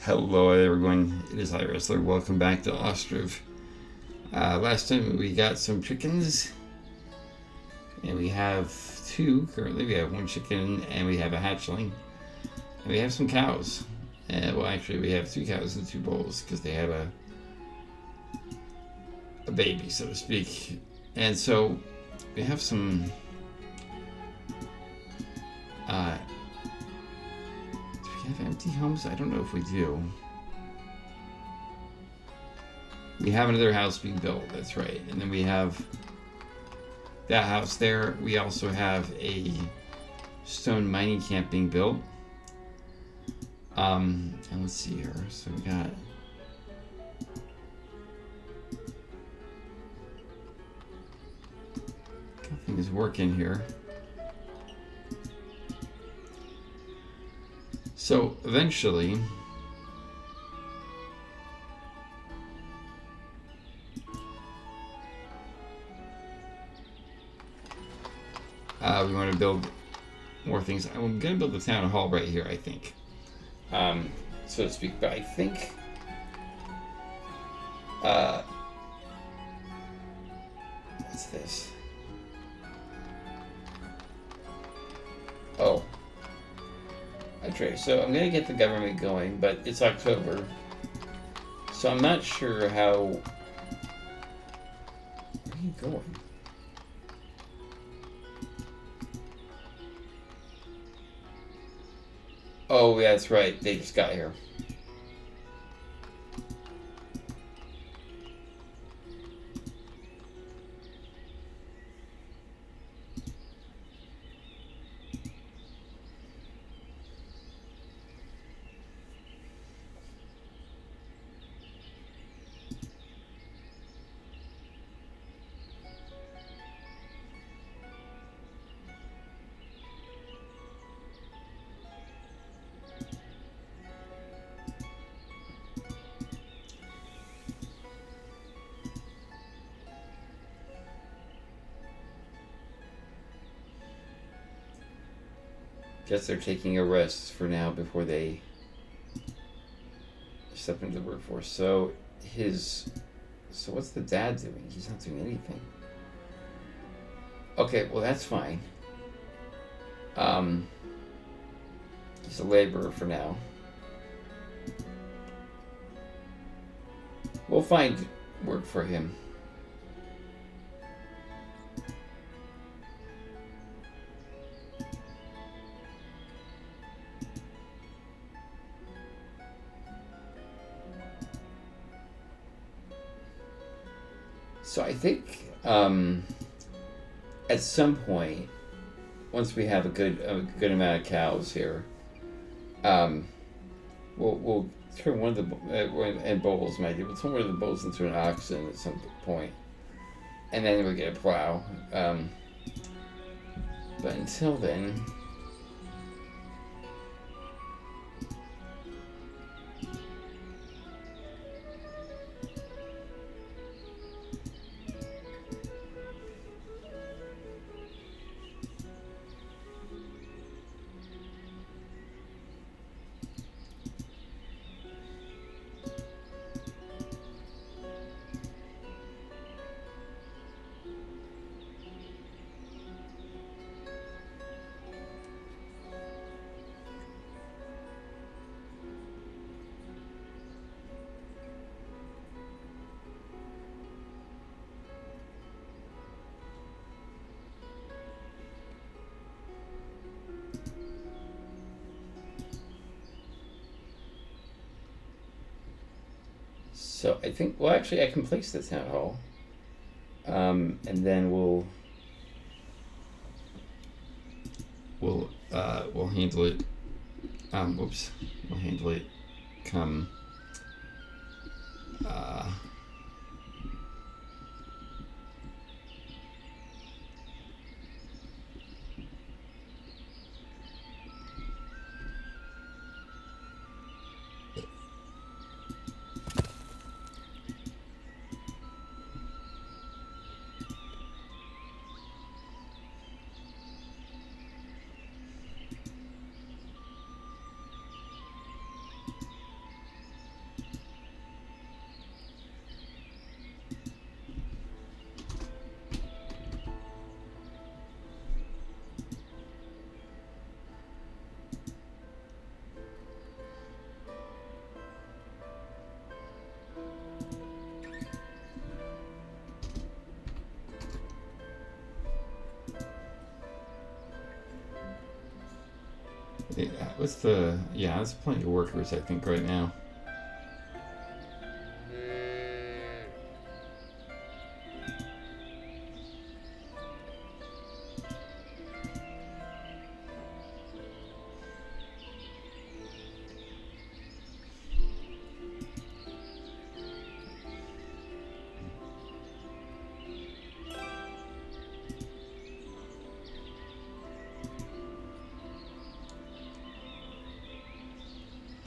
Hello everyone, it is iWrestler. Welcome back to Ostriv. Last time we got some chickens, and we have two currently. We have one chicken, and we have a hatchling, and we have some cows. Well, actually, we have 2 cows and 2 bulls because they have a baby, so to speak. And so we have some. Do we have empty homes? I don't know if we do. We have another house being built, that's right. And then we have that house there. We also have a stone mining camp being built. And let's see here. So we got things working here. So eventually, we want to build more things. I'm going to build the town hall right here, I think, so to speak. But I think what's this? Oh. Okay, so I'm gonna get the government going, but it's October, so I'm not sure how. Where are you going? Oh, yeah, that's right. They just got here. Guess they're taking a rest for now before they step into the workforce. So what's the dad doing? He's not doing anything. Okay, well that's fine. He's a laborer for now. We'll find work for him. So I think at some point, once we have a good amount of cows here, we'll turn one of the and bulls maybe. We'll turn one of the bulls into an oxen at some point, and then we'll get a plow. But until then. So I think, well, actually, I can place the town hall, and then we'll handle it. We'll handle it come. What's the... Yeah, there's plenty of workers, I think, right now.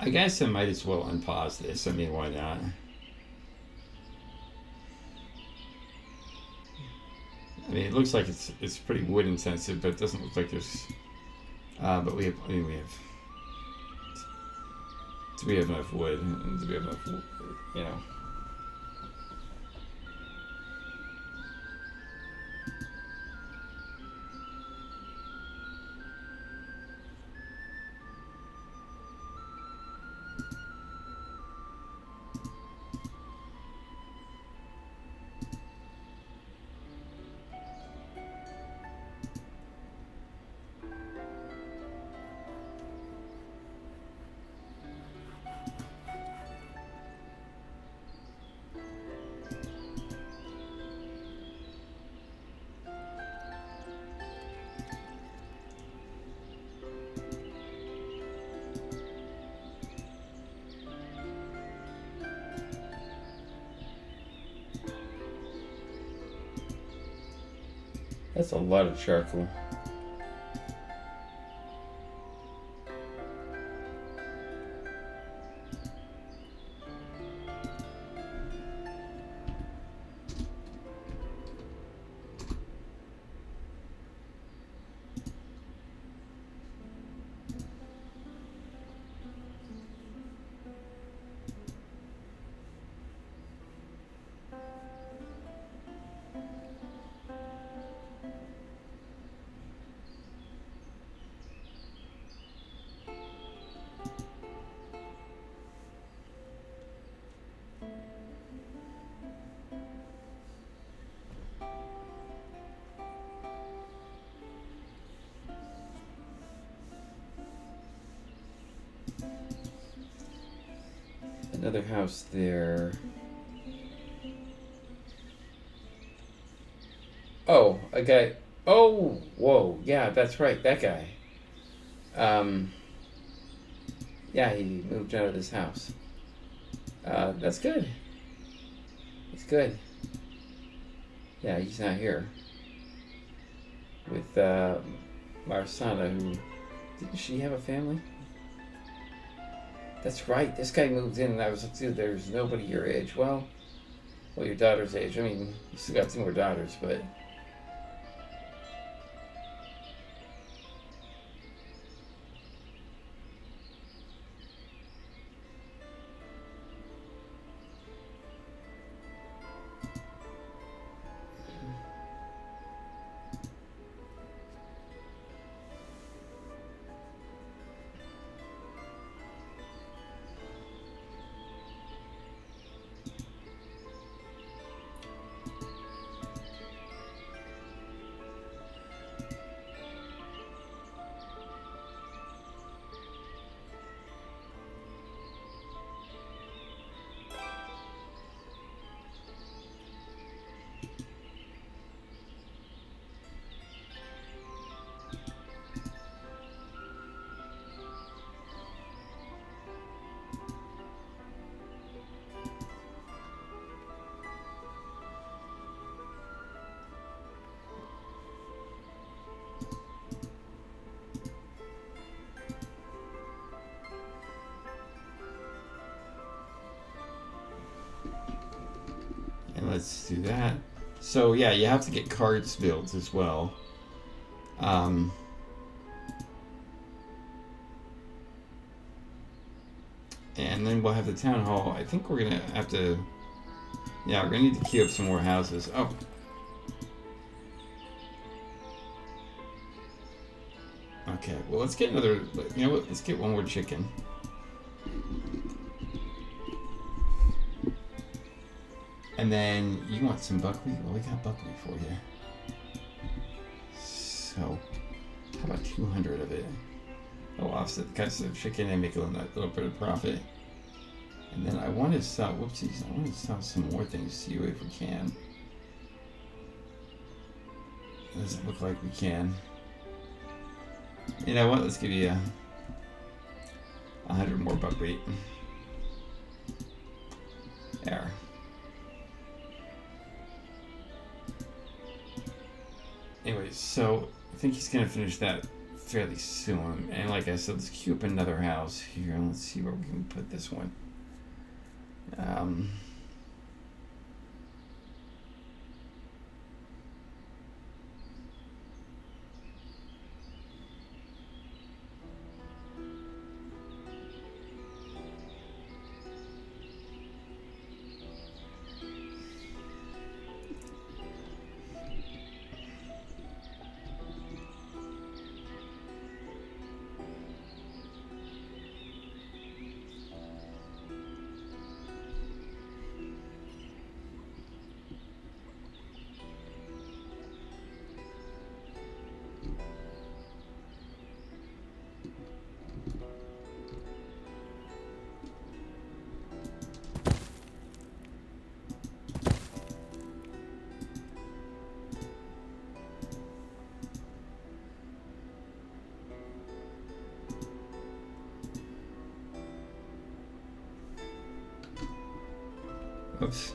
I guess I might as well unpause this. I mean, why not? I mean, it looks like it's pretty wood intensive, but it doesn't look like there's. But we have. I mean, we have. Do we have enough wood? Do we have enough? You know. That's a lot of charcoal. Another house there. Oh, a guy. Oh, whoa. Yeah, that's right. That guy. Yeah, he moved out of this house. That's good. It's good. Yeah, he's not here. With, Marsana, who... Didn't she have a family? That's right. This guy moved in, and I was like, dude, there's nobody your age. Well, your daughter's age. I mean, you still got 2 more daughters, but... Let's do that. So yeah, you have to get cards built as well. And then we'll have the town hall. I think we're gonna have to. Yeah, we're gonna need to queue up some more houses. Oh. Okay. Well, let's get another. You know what? Let's get one more chicken. And then you want some buckwheat? Well, we got buckwheat for you. So, how about 200 of it? I'll offset the cost of the chicken and make a little bit of profit. And then I want to sell, whoopsies, I want to sell some more things to you if we can. Doesn't look like we can. You know what, let's give you 100 more buckwheat. There. Anyways, so I think he's going to finish that fairly soon. And like I said, let's queue up another house here. Let's see where we can put this one. Oops.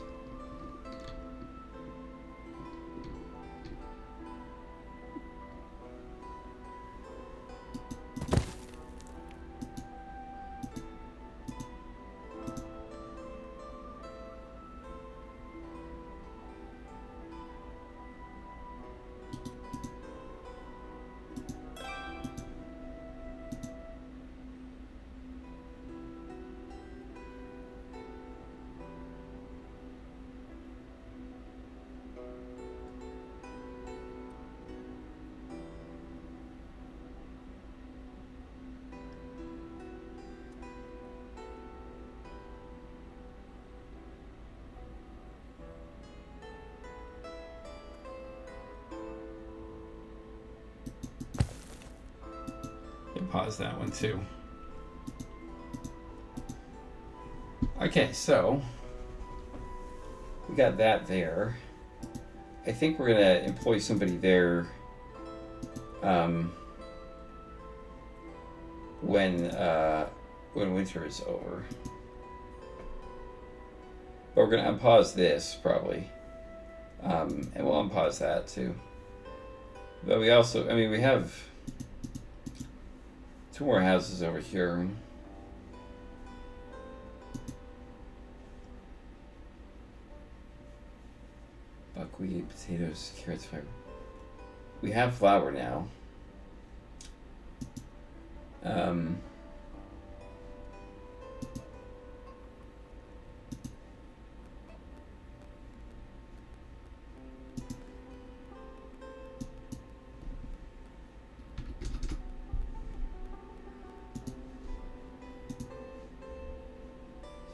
Pause that one too. Okay, so we got that there. I think we're gonna employ somebody there when winter is over. But we're gonna unpause this probably, and we'll unpause that too. But we also, I mean, we have 2 more houses over here. Buckwheat, potatoes, carrots, fiber. We have flour now.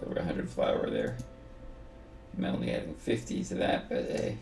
So we're 100 flour there. I'm only adding 50 to that, but hey.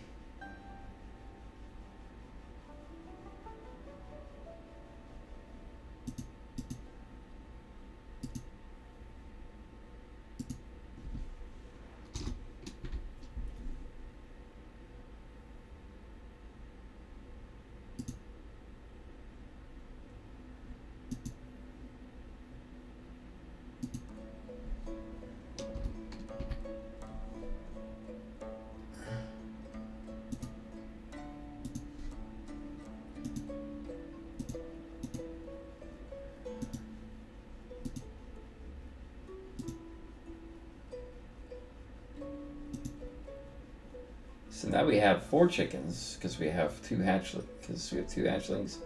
So now we have 4 chickens because we have 2 hatchlings.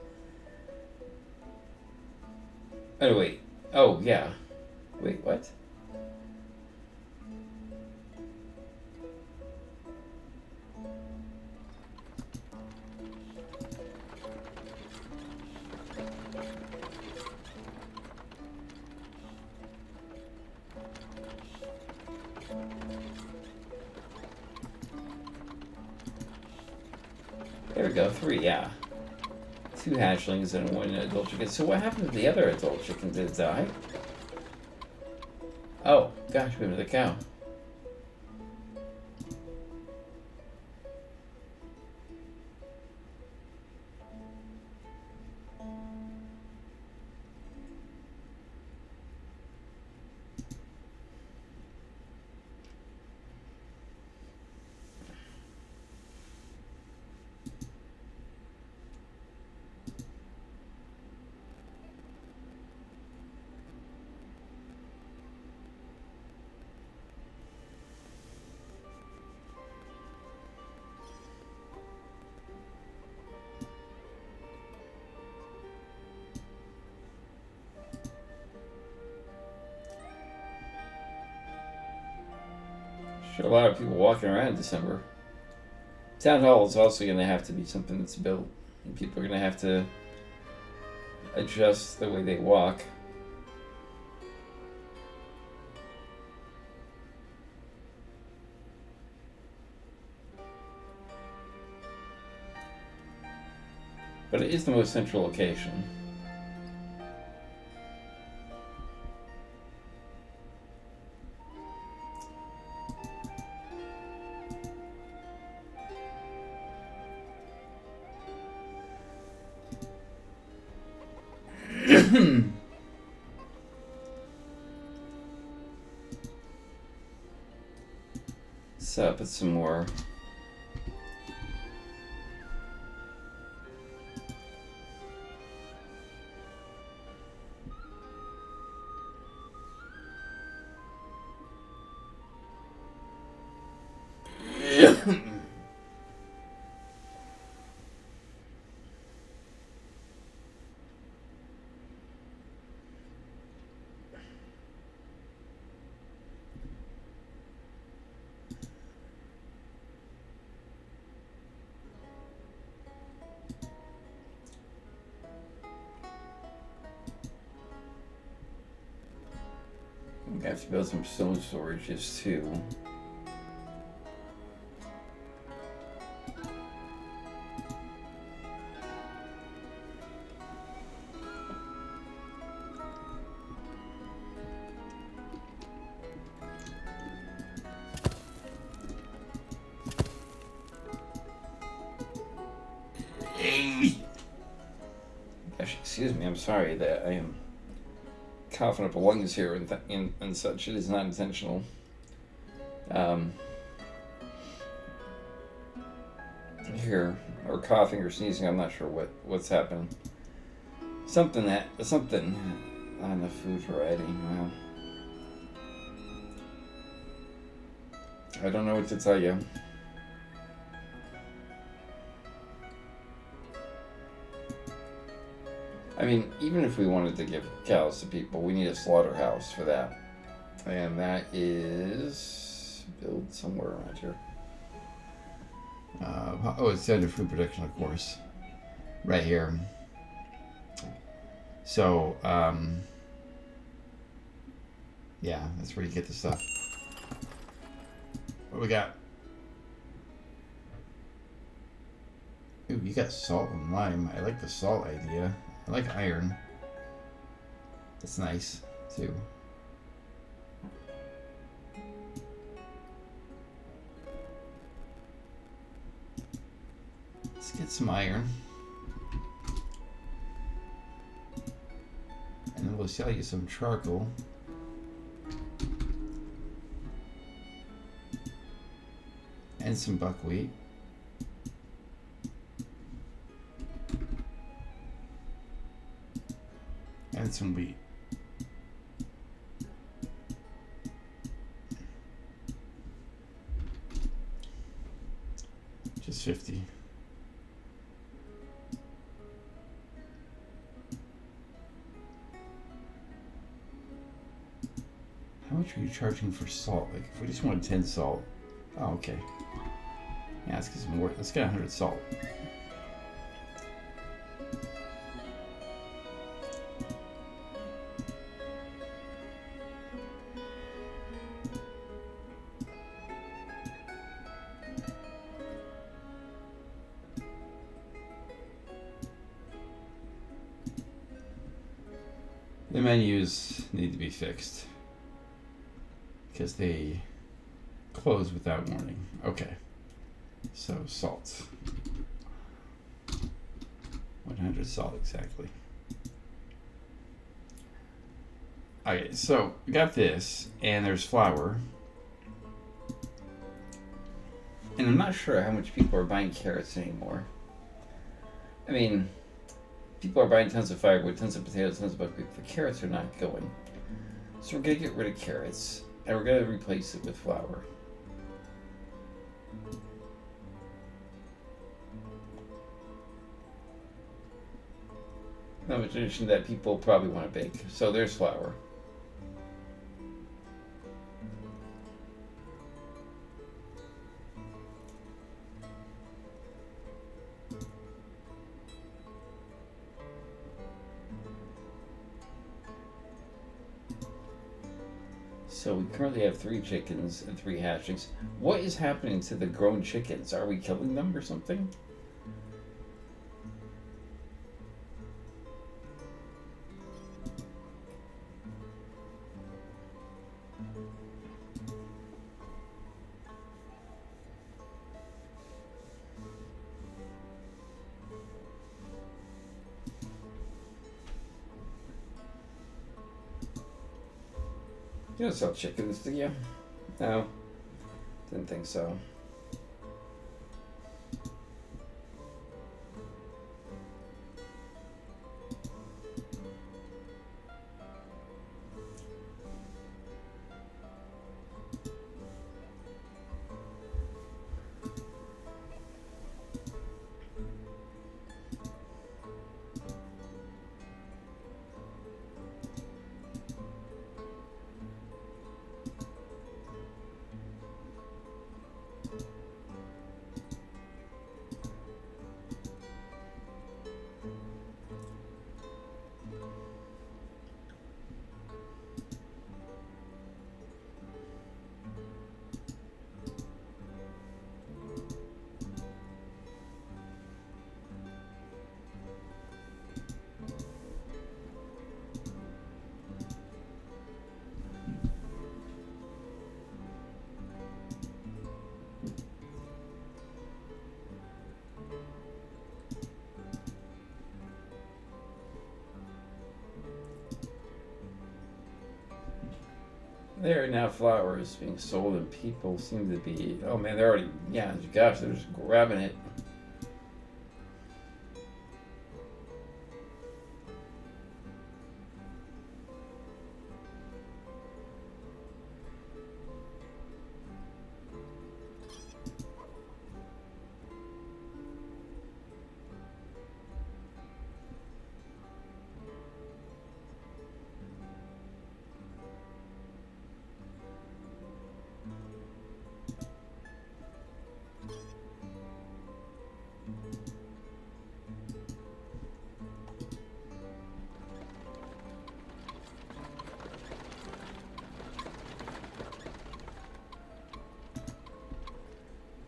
Oh wait. Oh yeah. Wait, what? There we go, 3, yeah. 2 hatchlings and 1 adult chicken. So what happened to the other adult chicken? Did it die? Oh, gosh, we have the cow. Sure, a lot of people walking around in December. Town hall is also going to have to be something that's built, and people are going to have to adjust the way they walk. But it is the most central location. So put some more. I have to build some stone storages too. Gosh, excuse me, I'm sorry that I am coughing up lungs here and such. It is not intentional. Here, or coughing or sneezing, I'm not sure what's happening. Something not enough food variety. Well, I don't know what to tell you. I mean, even if we wanted to give cows to people, we need a slaughterhouse for that. And that is built somewhere around here. It's under food production, of course. Right here. So, yeah, that's where you get the stuff. What we got? Ooh, you got salt and lime. I like the salt idea. I like iron. That's nice, too. Let's get some iron. And then we'll sell you some charcoal. And some buckwheat. And some wheat. Just 50. How much are you charging for salt? Like, if we just wanted 10 salt. Oh, okay. Yeah, let's get some more. Let's get 100 salt. menus need to be fixed because they close without warning. Okay. So salt. 100 salt exactly. Okay, so we got this, and there's flour. And I'm not sure how much people are buying carrots anymore. I mean, people are buying tons of firewood, tons of potatoes, tons of buckwheat. The carrots are not going. So we're going to get rid of carrots, and we're going to replace it with flour. Now, a tradition that people probably want to bake. So there's flour. So we currently have 3 chickens and 3 hatchlings. What is happening to the grown chickens? Are we killing them or something? You don't sell chickens, do you? No. Didn't think so. There now flour is being sold and people seem to be, oh man, they're already, yeah, gosh, they're just grabbing it.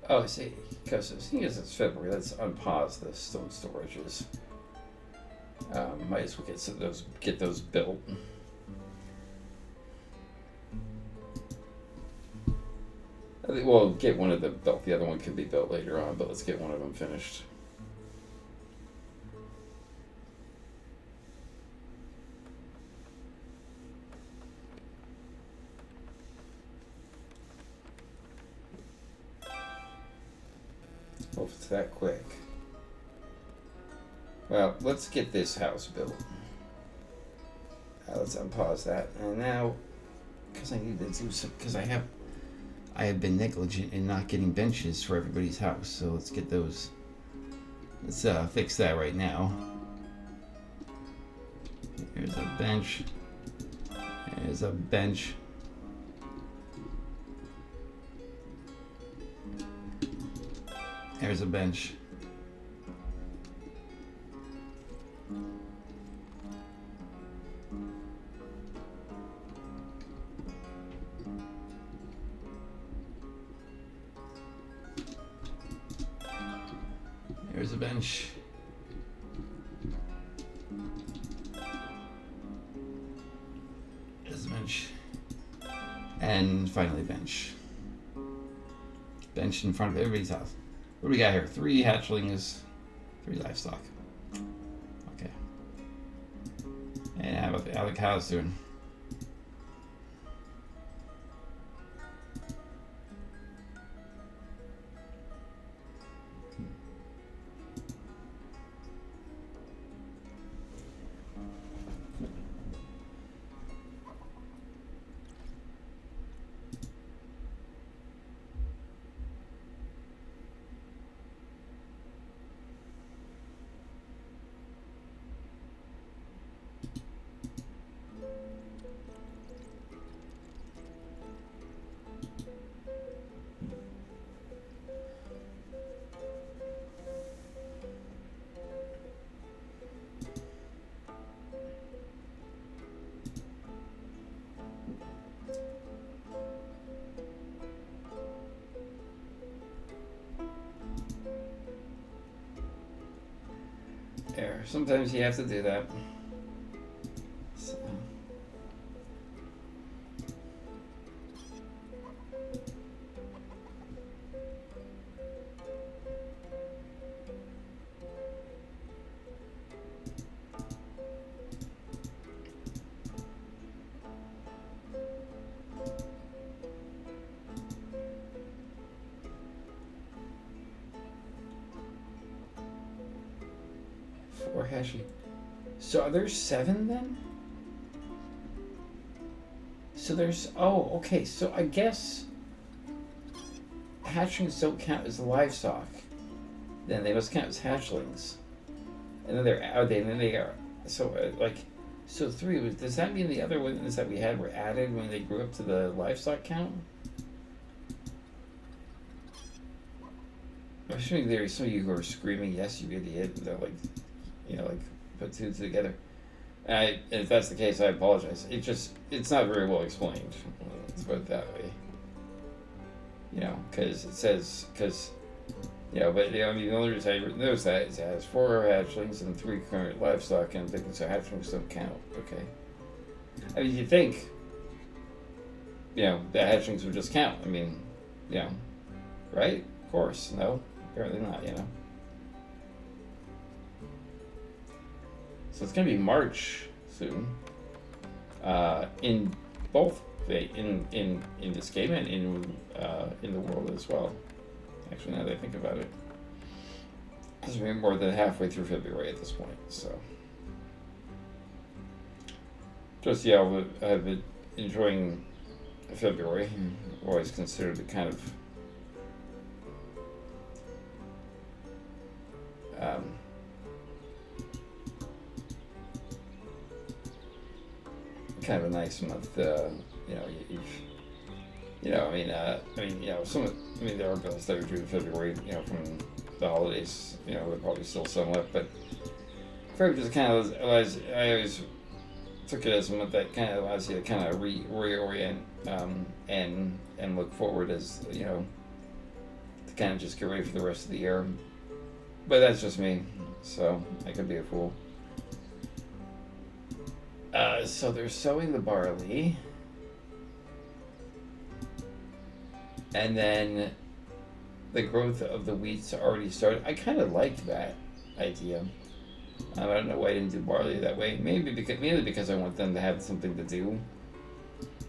Oh, I see. Because seeing as it's February, let's unpause the stone storages. Might as well get those built. I think we'll get one of them built. The other one can be built later on, but let's get one of them finished. Well, if it's that quick. Well, let's get this house built. Let's unpause that. And now, because I need to do some, because I have been negligent in not getting benches for everybody's house. So let's get those. Let's fix that right now. There's a bench. There's a bench. There's a bench. There's a bench. And finally, bench. Bench in front of everybody's house. What do we got here? 3 hatchlings, 3 livestock. Okay. And how the cows doing? There. Sometimes you have to do that. So. Or Hashi. So are there 7 then? So there's okay. So I guess hatchlings don't count as livestock. Then they must count as hatchlings. And then they are so so 3. Does that mean the other ones that we had were added when they grew up to the livestock count? I'm assuming there are some of you who are screaming, "Yes, you idiot!" And they're like, put 2 together. And if that's the case, I apologize. It's not very well explained. Let's put it that way. Because it says, but the only reason I noticed that is it has 4 hatchlings and 3 current livestock, and I'm thinking, so hatchlings don't count. Okay. I mean, you think, the hatchlings would just count. I mean, right? Of course. No, apparently not, So it's going to be March soon. In both in this game and in the world as well. Actually, now that I think about it, it's been more than halfway through February at this point. So, just I've been enjoying February. Always considered it kind of kind of a nice month. There are bills that are due in February, from the holidays, they're probably still somewhat, but February just kind of allows, I always took it as a month that kind of allows you to kind of reorient, and look forward as, to kind of just get ready for the rest of the year. But that's just me, so I could be a fool. So they're sowing the barley, and then the growth of the wheat's already started. I kind of liked that idea. I don't know why I didn't do barley that way. Mainly because I want them to have something to do,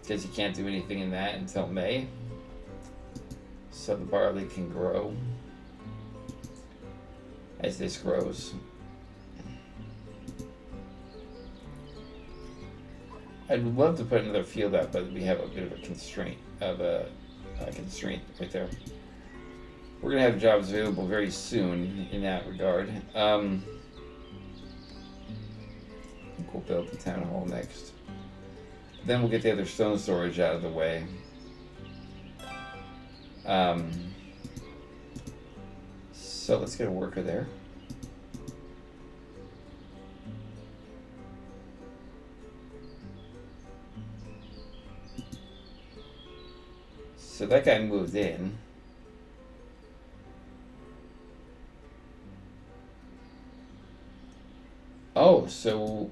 because you can't do anything in that until May. So the barley can grow as this grows. I'd love to put another field out, but we have a bit of a constraint right there. We're gonna have jobs available very soon in that regard. We'll build the town hall next. Then we'll get the other stone storage out of the way. So let's get a worker there. So that guy moved in. Oh, so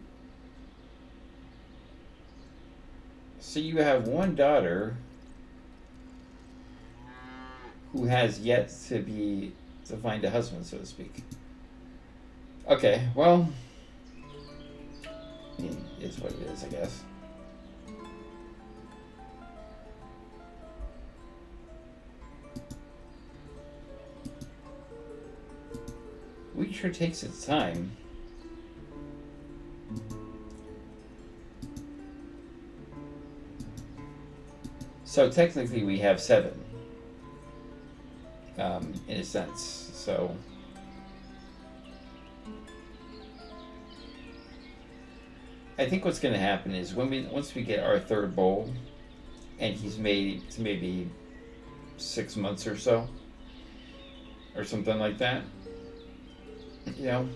you have one daughter who has yet to find a husband, so to speak. Okay, well, I mean, it's what it is, I guess. Week sure takes its time. So technically we have 7, in a sense. So I think what's going to happen is once we get our 3rd bowl, and he's made to maybe 6 months or so, or something like that, you know.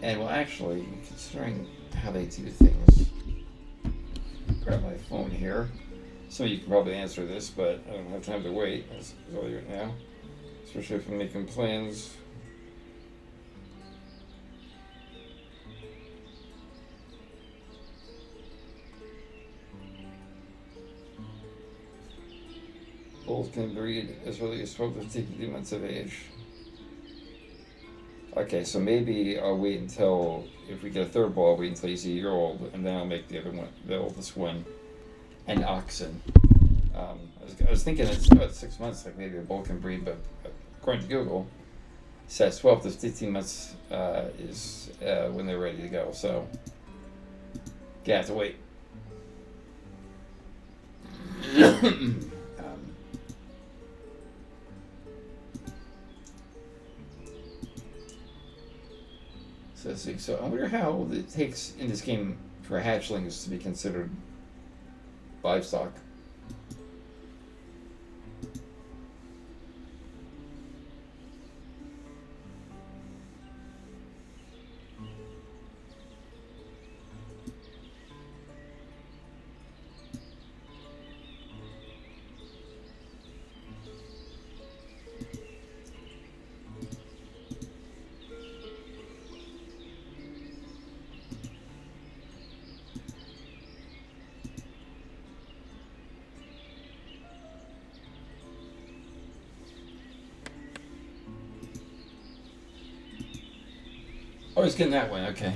And well, actually, considering how they do things, grab my phone here. Some of you can probably answer this, but I don't have time to wait. That's all right now, especially if I'm making plans. Bulls can breed as early as 12 to 15 months of age. Okay, so maybe I'll wait until, if we get a 3rd bull, I'll wait until he's a year old, and then I'll make the other one, the oldest one, an oxen. I was thinking it's about 6 months, like maybe a bull can breed, but according to Google, it says 12 to 15 months is when they're ready to go. So, yeah, I have to wait. So I wonder how old it takes in this game for hatchlings to be considered livestock. Oh, he's getting that one, okay.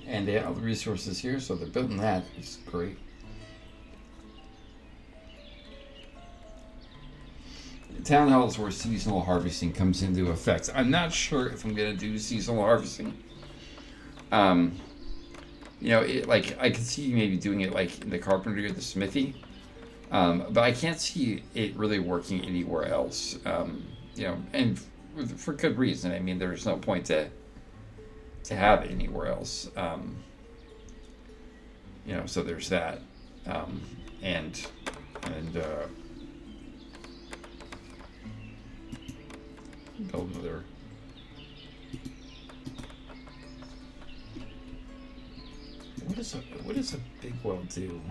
And they have all the resources here, so they're building that. It's great. Town halls where seasonal harvesting comes into effect. I'm not sure if I'm going to do seasonal harvesting. Like I could see maybe doing it like in the carpentry or the smithy. But I can't see it really working anywhere else. And for good reason. I mean, there's no point to have it anywhere else. So there's that. And build another. What does a big well do?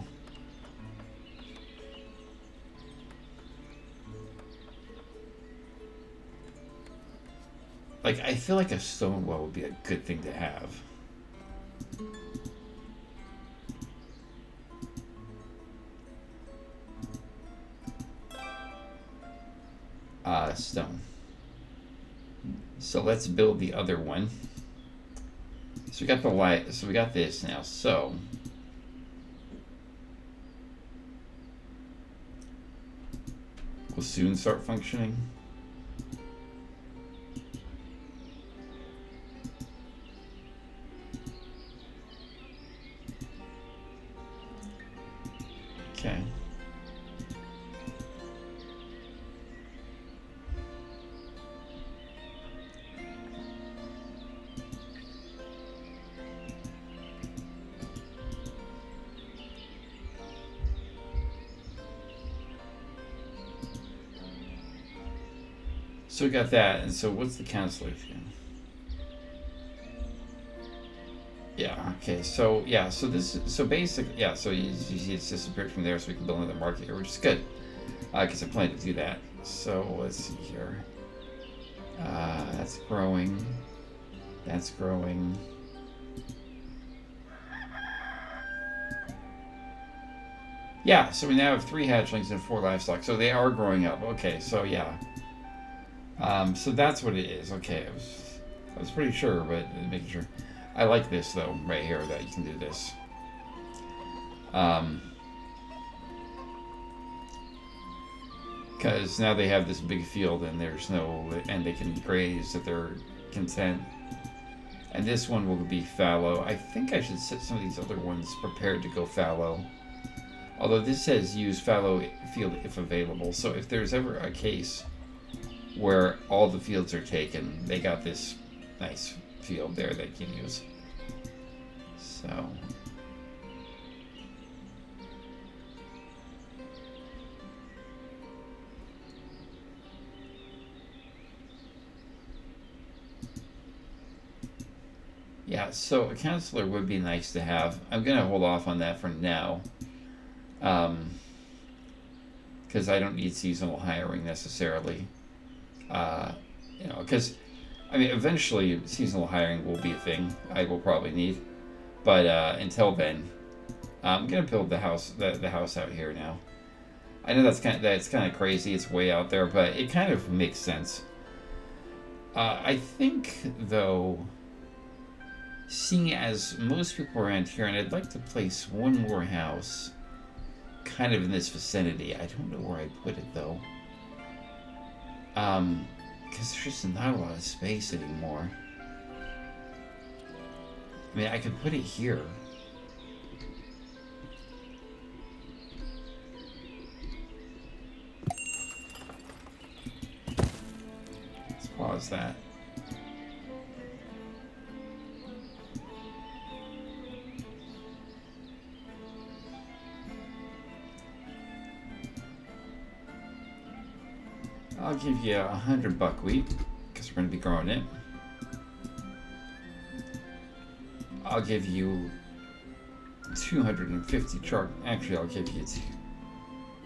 Like, I feel like a stone well would be a good thing to have. Stone. So let's build the other one. So we got the light. So we got this now. So we'll soon start functioning. Okay. So we got that, and so what's the cancellation? Yeah, okay, so yeah, so basically, yeah, so you see it's disappeared from there, so we can build another market here, which is good, because I plan to do that. So let's see here. That's growing. That's growing. Yeah, so we now have 3 hatchlings and 4 livestock. So they are growing up. Okay, so yeah. So that's what it is. Okay, I was pretty sure, but making sure. I like this though, right here, that you can do this. Because now they have this big field and and they can graze at their content. And this one will be fallow. I think I should set some of these other ones prepared to go fallow. Although this says use fallow field if available. So if there's ever a case where all the fields are taken, they got this nice field there they can use. So... yeah, so a counselor would be nice to have. I'm going to hold off on that for now. Because I don't need seasonal hiring necessarily. Because, I mean, eventually seasonal hiring will be a thing I will probably need. But until then, I'm going to build the house out here now. I know that's kind of crazy. It's way out there, but it kind of makes sense. I think, though... seeing as most people around here, and I'd like to place one more house kind of in this vicinity. I don't know where I'd put it though. Because there's just not a lot of space anymore. I mean, I could put it here. Let's pause that. I'll give you 100 buckwheat, because we're going to be growing it. I'll give you 250 charcoal. Actually, I'll give you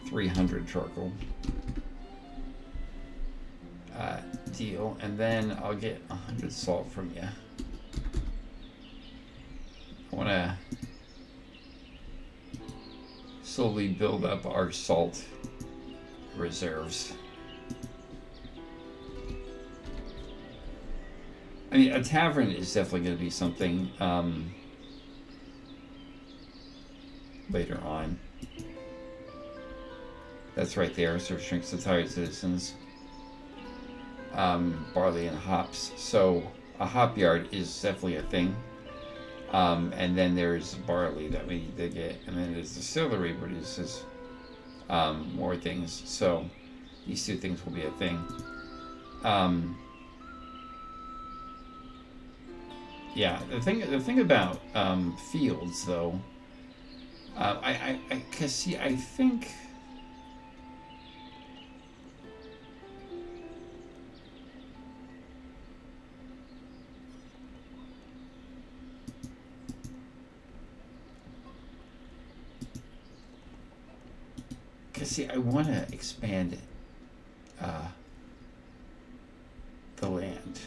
300 charcoal. Deal. And then I'll get 100 salt from you. I want to slowly build up our salt reserves. I mean, a tavern is definitely going to be something later on. That's right there. Serves drinks to tired citizens. Barley and hops. So a hop yard is definitely a thing. And then there's barley that we need to get. And then there's distillery produces more things. So these 2 things will be a thing. Yeah, the thing about fields, though, I think I want to expand the land.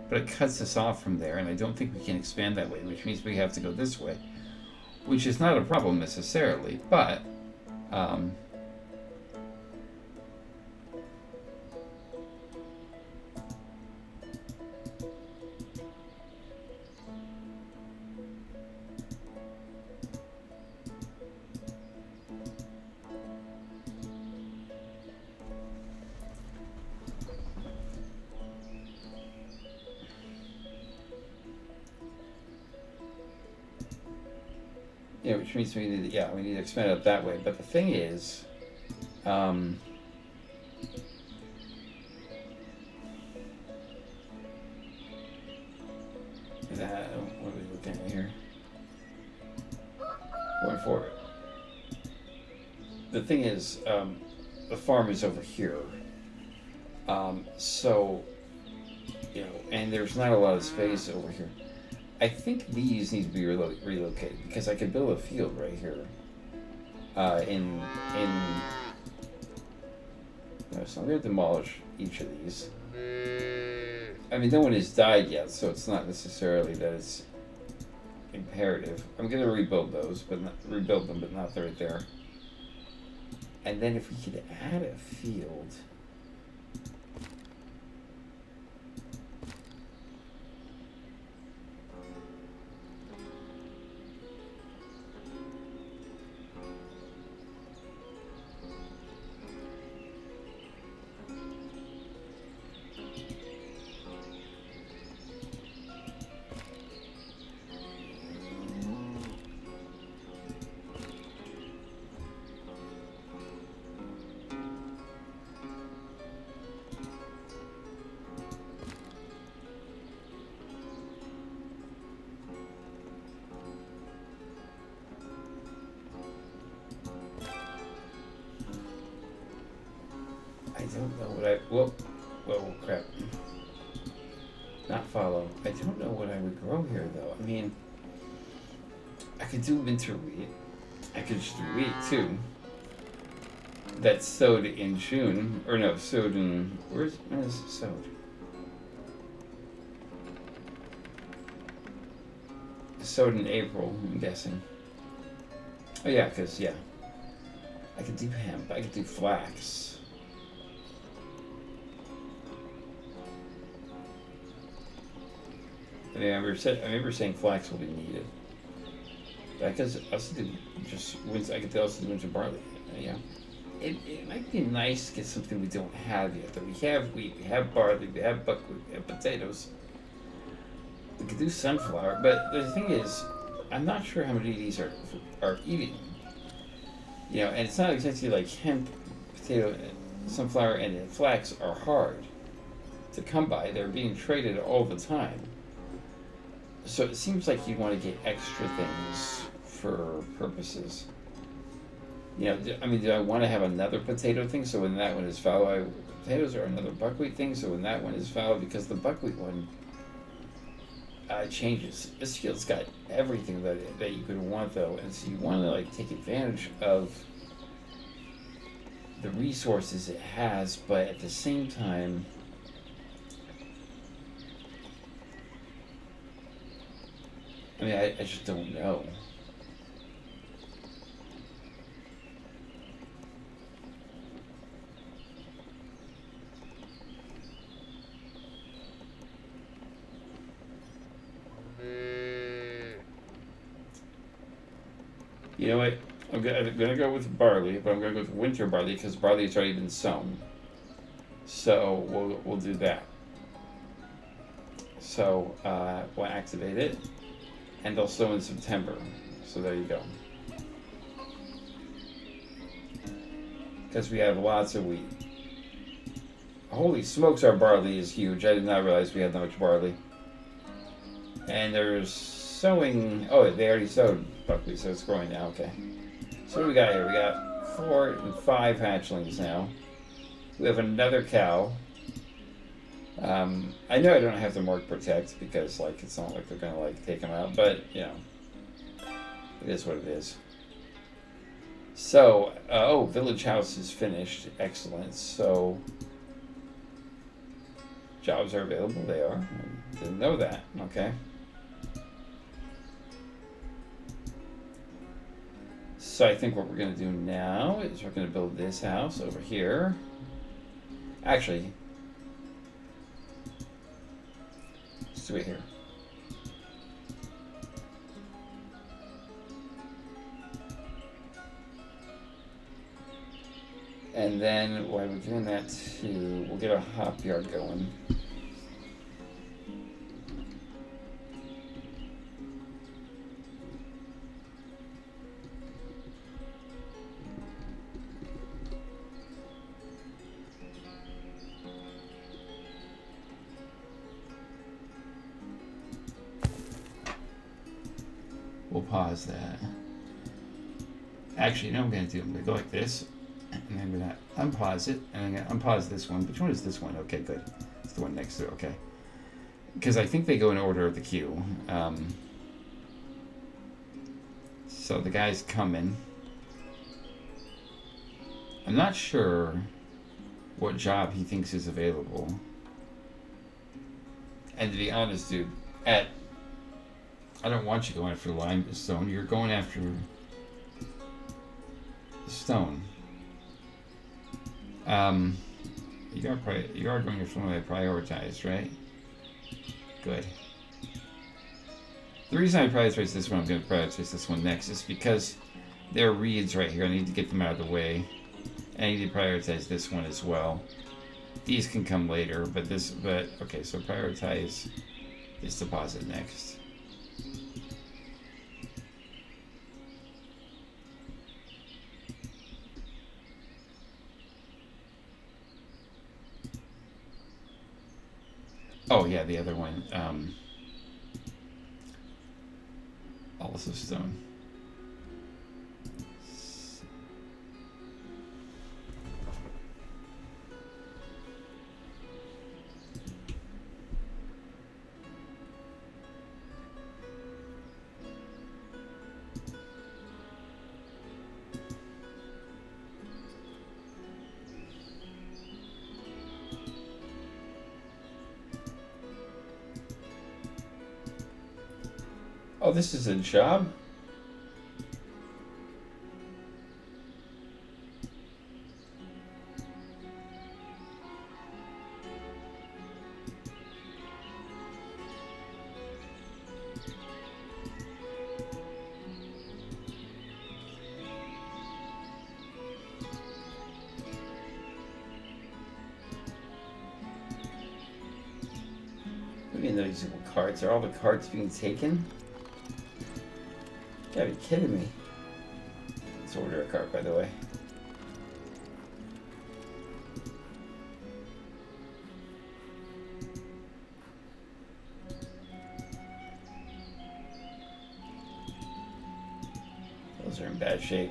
But it cuts us off from there, and I don't think we can expand that way, which means we have to go this way, which is not a problem necessarily, but yeah, which means we need to expand it that way. But the thing is, that what are we looking at here? Going forward. The thing is, the farm is over here. So, and there's not a lot of space over here. I think these need to be relocated because I could build a field right here. So I'm going to demolish each of these. I mean, no one has died yet, so it's not necessarily that it's imperative. I'm gonna rebuild those, but not rebuild them, but not right there. And then if we could add a field. I don't know what I... Whoa, crap. Not follow. I don't know what I would grow here, though. I mean, I could do winter wheat. I could just do wheat, too. That's sowed in June. Or no, sowed in... when is it sowed? Sowed in April, I'm guessing. Oh, yeah, because, yeah. I could do hemp. I could do flax. I remember saying flax will be needed. But I could also do I could also do winter barley. Yeah. It might be nice to get something we don't have yet. But we have wheat, we have barley, we have buckwheat, we have potatoes. We could do sunflower, but the thing is, I'm not sure how many of these are eating. You know, and it's not exactly like hemp, potato, sunflower, and flax are hard to come by. They're being traded all the time. So it seems like you want to get extra things for purposes. You know, I mean, do I want to have another potato thing? So when that one is fallow, potatoes are another buckwheat thing. So when that one is fallow, because the buckwheat one changes. This field's got everything that you could want, though, and so you want to like take advantage of the resources it has, but at the same time. I mean, I just don't know. You know what? I'm gonna go with barley, but I'm gonna go with winter barley because barley's already been sown. So we'll do that. So we'll activate it. And they'll sow in September. So there you go. Because we have lots of wheat. Holy smokes, our barley is huge. I did not realize we had that much barley. And there's sowing... Oh, they already sowed buckwheat, so it's growing now. Okay. So what do we got here? We got 4 and 5 hatchlings now. We have another cow. I know I don't have to mark protect because like it's not like they're gonna like take them out, but you know, it is what it is. So, village house is finished. Excellent. So, jobs are available. They are. I didn't know that. Okay. So I think what we're gonna do now is we're gonna build this house over here. Actually. Do it here. And then while we're doing that too, we'll get a hop yard going. We'll pause that. Actually, you know what I'm going to do? I'm going to go like this, and I'm going to unpause it, and I'm going to unpause this one. Which one is this one? Okay, good. It's the one next to it, okay. Because I think they go in order of the queue. So the guy's coming. I'm not sure what job he thinks is available. And to be honest, dude, at I don't want you going after limestone. You're going after the stone. You are going after one I prioritized, right? Good. The reason I prioritize this one, I'm going to prioritize this one next, is because there are reeds right here. I need to get them out of the way. I need to prioritize this one as well. These can come later, but okay, so prioritize this deposit next. Oh yeah, the other one, also stone. Oh, this is a job? What do you mean those carts? Are all the carts being taken? You gotta be kidding me. Let's order a cart, by the way. Those are in bad shape.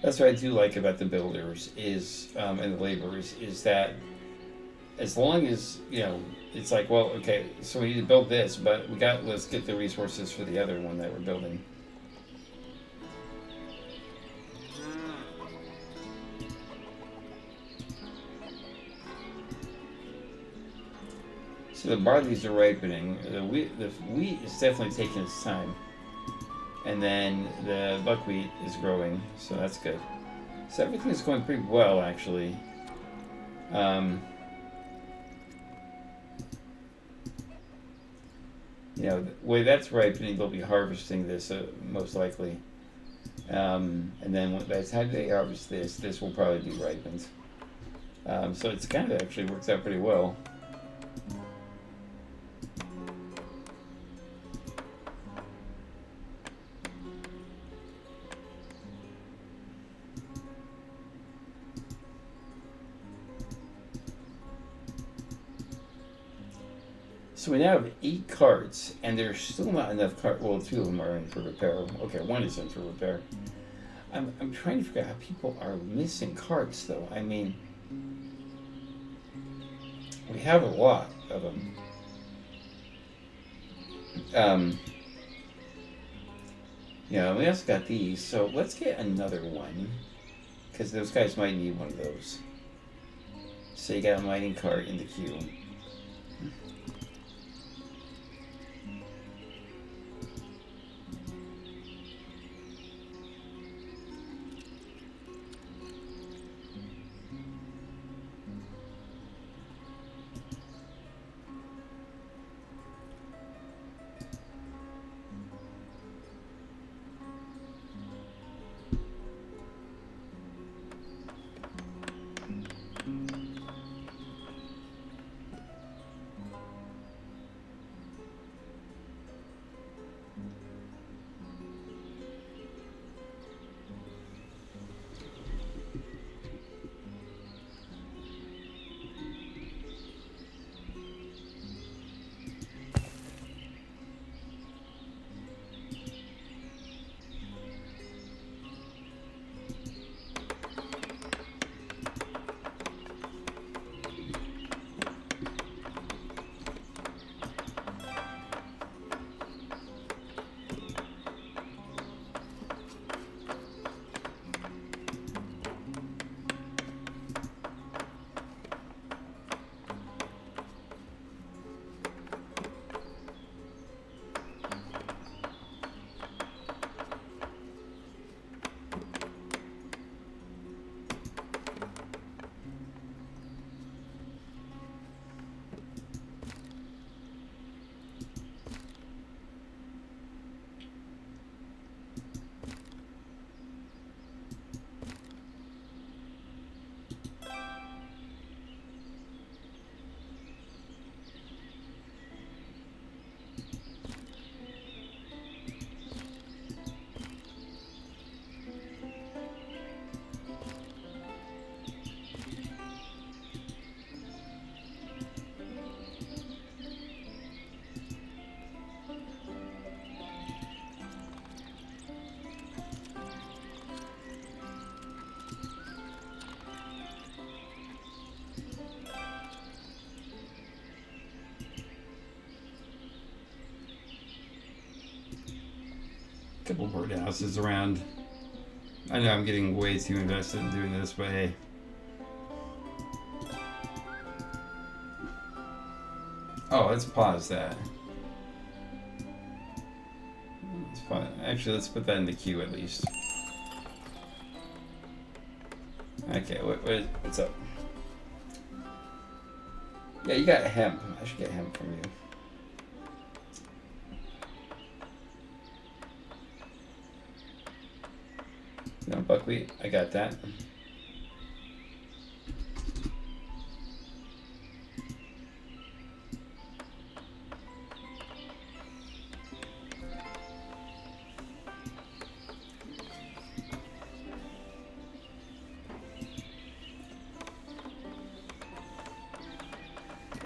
That's what I do like about the builders is and the laborers is that as long as it's like, well, okay, so we need to build this, but let's get the resources for the other one that we're building. So the barleys are ripening. The wheat is definitely taking its time. And then the buckwheat is growing, so that's good. So everything is going pretty well, actually. The way that's ripening, they'll be harvesting this most likely. And then by the time they harvest this will probably be ripened. So it's kind of actually works out pretty well. So we now have 8 carts, and there's still not enough carts. Well, 2 of them are in for repair. Okay, 1 is in for repair. I'm trying to figure out how people are missing carts, though. I mean, we have a lot of them. We also got these, so let's get another one, because those guys might need one of those. So you got a mining cart in the queue. Couple birdhouses around. I know I'm getting way too invested in doing this, but hey. Oh, let's pause that. Actually, let's put that in the queue at least. Okay, what's up? Yeah, you got hemp. I should get hemp from you. No, buckwheat. I got that.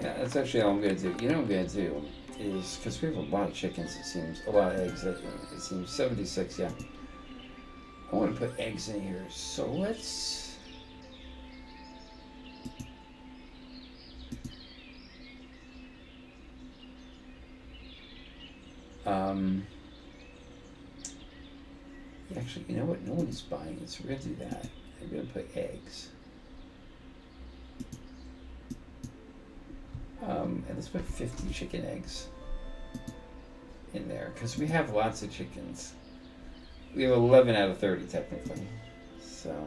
Yeah, that's actually all I'm going to do. You know what I'm going to do is, because we have a lot of chickens, it seems, a lot of eggs, it seems 76, yeah. I want to put eggs in here, so let's... Actually, you know what? No one's buying it, so we're going to do that. I'm going to put eggs. And let's put 50 chicken eggs in there, because we have lots of chickens. We have 11 out of 30, technically. So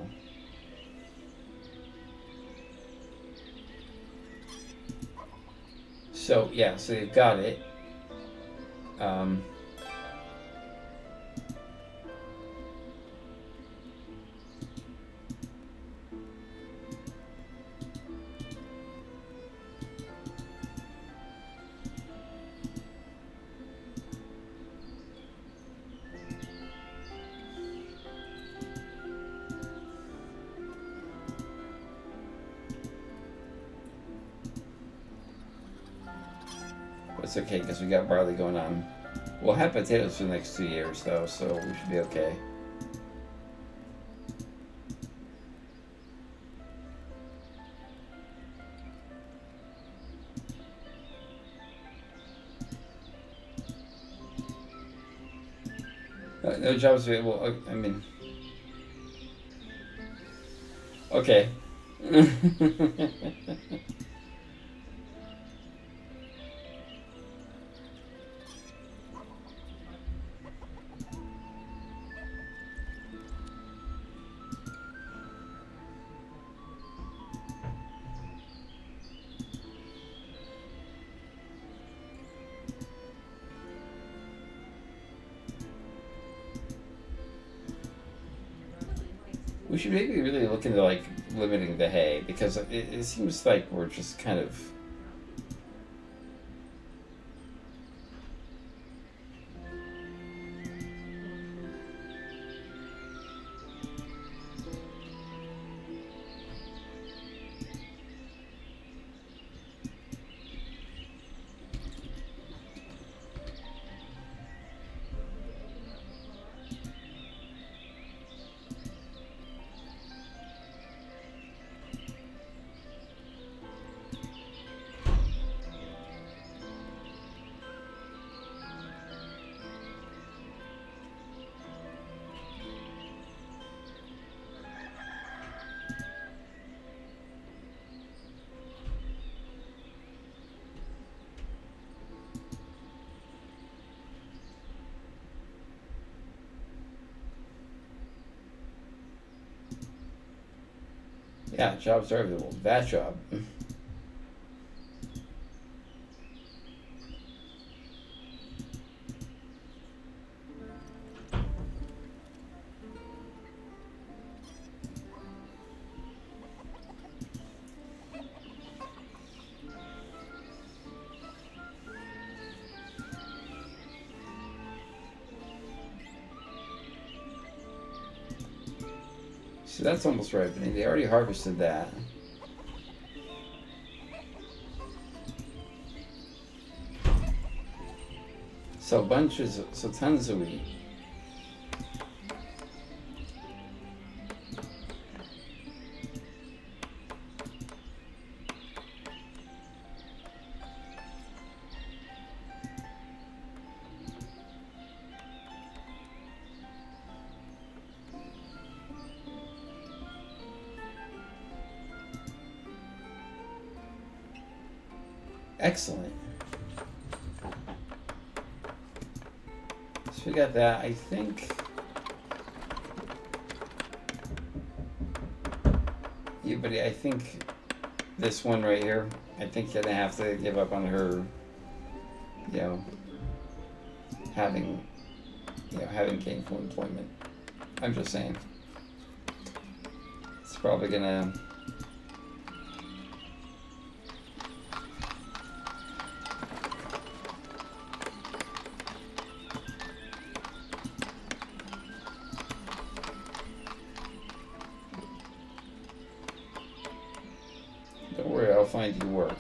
yeah, so you've got it. It's okay because we got barley going on. We'll have potatoes for the next 2 years though, so we should be okay. No jobs available. I mean, okay. We should maybe really look into like limiting the hay, because it seems like we're just kind of... Yeah, jobs are available. That job. So that's almost ripening. They already harvested that. So tons of wheat. Excellent. So we got that. I think. Yeah, but I think this one right here, I think you're gonna have to give up on her, you know, having gainful employment. I'm just saying. It's probably gonna. Don't worry, I'll find you work.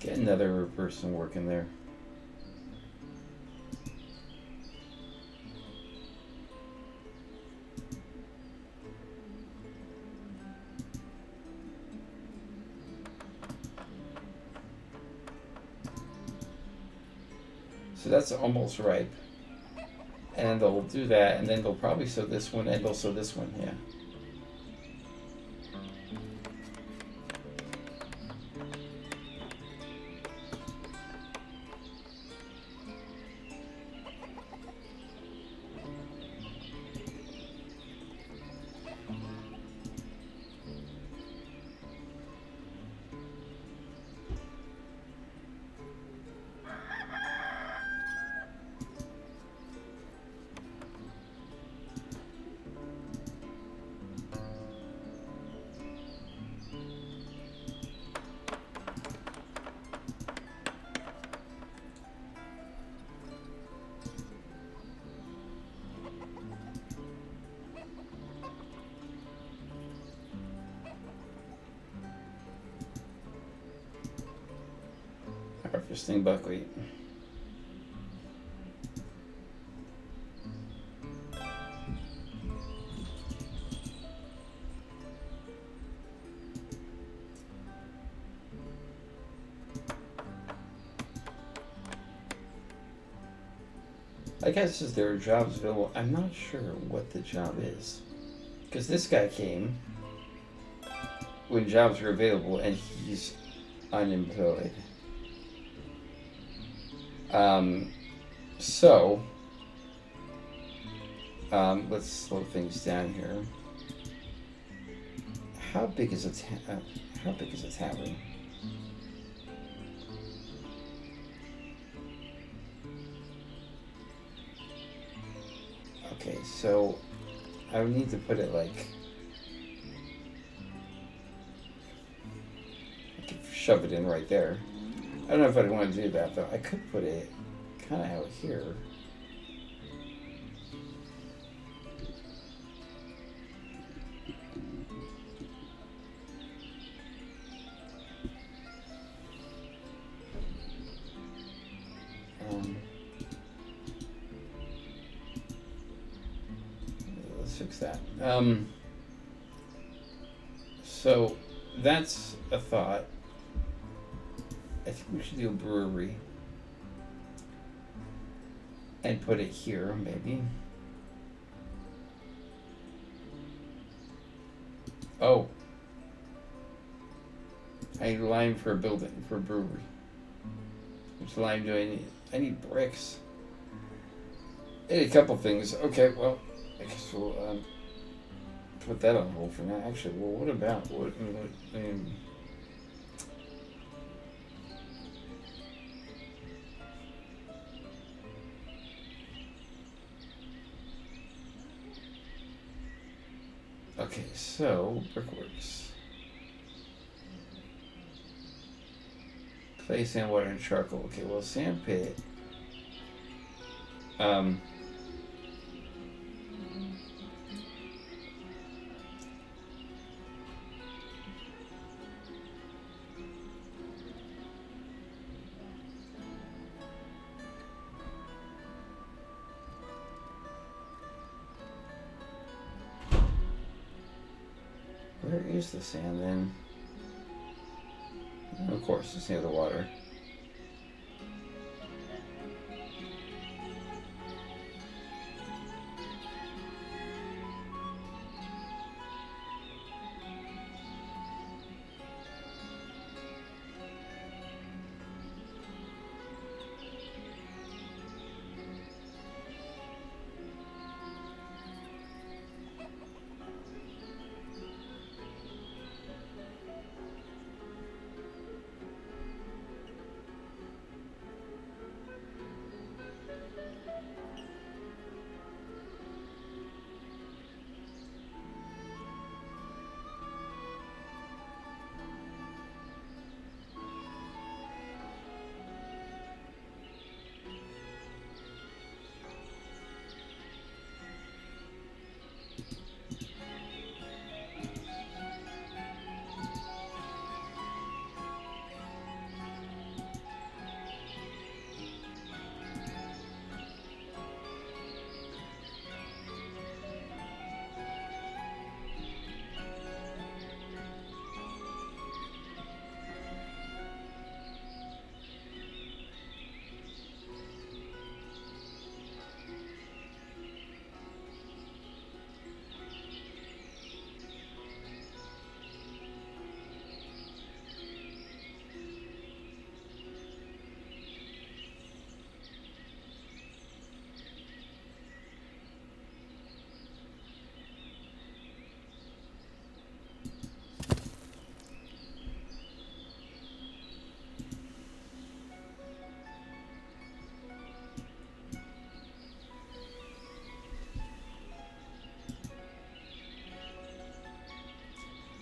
Get another person working there. So that's almost ripe. And they'll do that, and then they'll probably sow this one, and they'll sow this one, yeah. Harvesting buckwheat. I guess is there are jobs available. I'm not sure what the job is. Because this guy came when jobs were available and he's unemployed. Let's slow things down here. How big is a tavern? Okay, so I would need to put it like I could shove it in right there. I don't know if I'd want to do that though. I could put it kind of out here. Let's fix that. So that's a thought. I think we should do a brewery and put it here, maybe. Oh, I need lime for a building, for a brewery. Which lime do I need? I need bricks. I need a couple things. Okay, well, I guess we'll put that on hold for now. Actually, well, what about okay, so brickworks. Clay, sand, water, and charcoal. Okay, well, sand pit. Where is the sand then? And of course, it's near the water.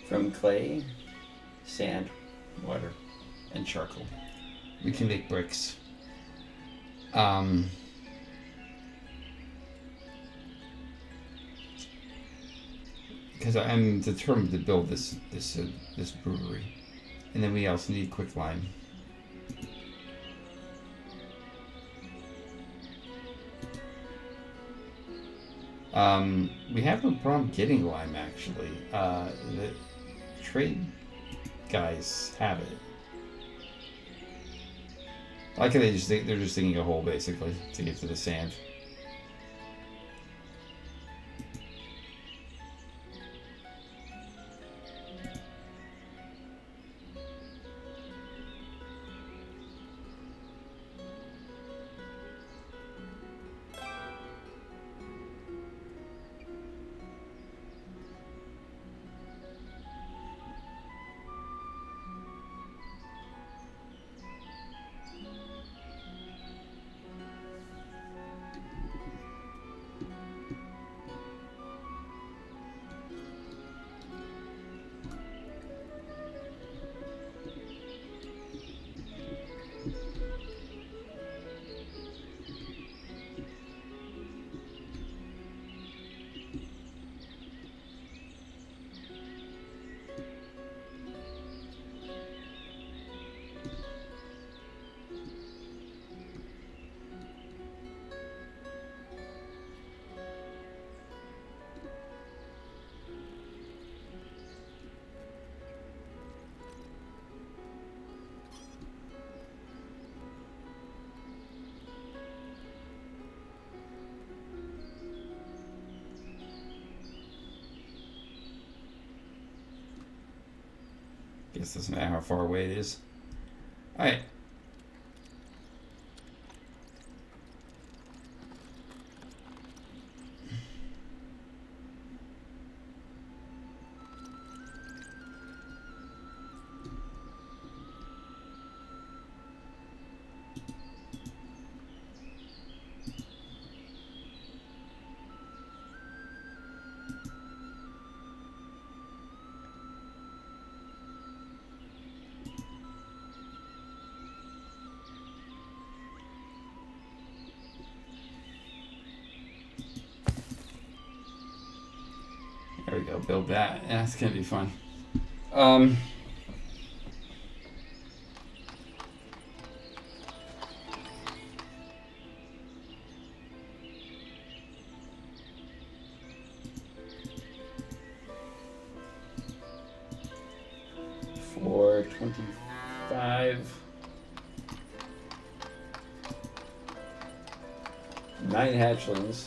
From clay, sand, water, and charcoal, we can make bricks. Because I'm determined to build this brewery, and then we also need quicklime. We have no problem getting lime actually. The trade guys have it. Like they're just digging a hole basically to get to the sand. Guess doesn't matter how far away it is. Alright. I'll build that. Yeah, that's gonna be fun. For 25. 9 hatchlings,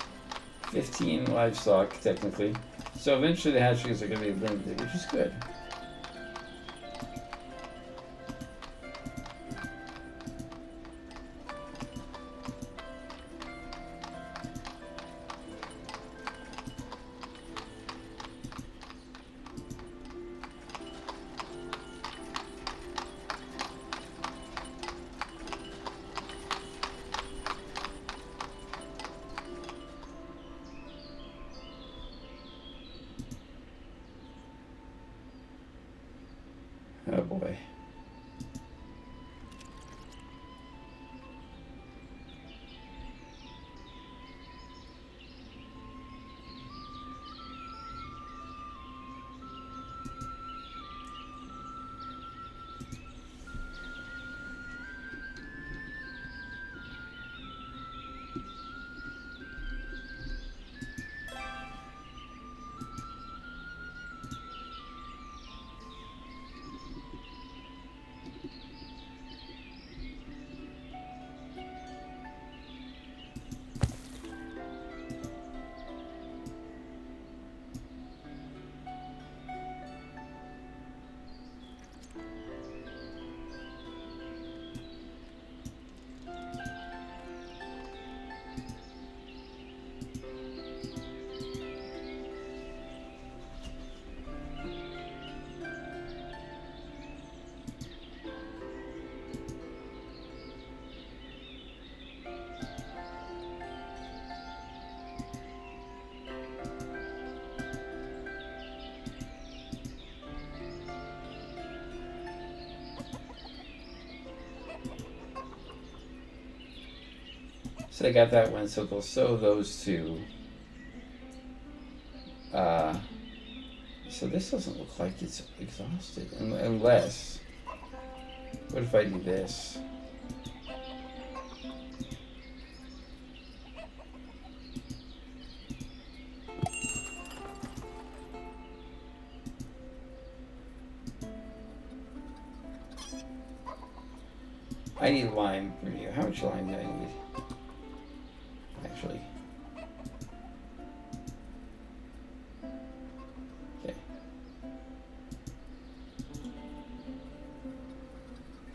15 livestock, technically. So eventually the hatchlings are going to be limited, which is good. Oh boy. So I got that one, so they'll sow those two. So this doesn't look like it's exhausted, unless, what if I do this? I need lime from you. How much lime do I need? Actually. Okay.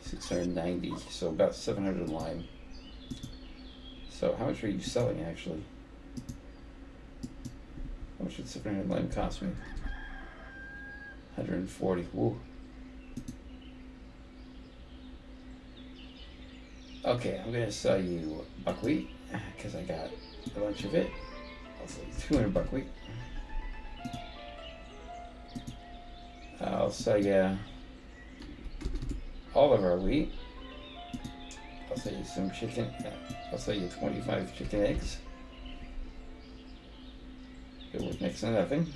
690, so about 700 lime. So how much are you selling actually? How much would 700 lime cost me? 140. Woo. Okay, I'm gonna sell you buckwheat because I got a bunch of it. I'll sell you 200 buckwheat. I'll sell you all of our wheat. I'll sell you some chicken. I'll sell you 25 chicken eggs. They're worth next to nothing.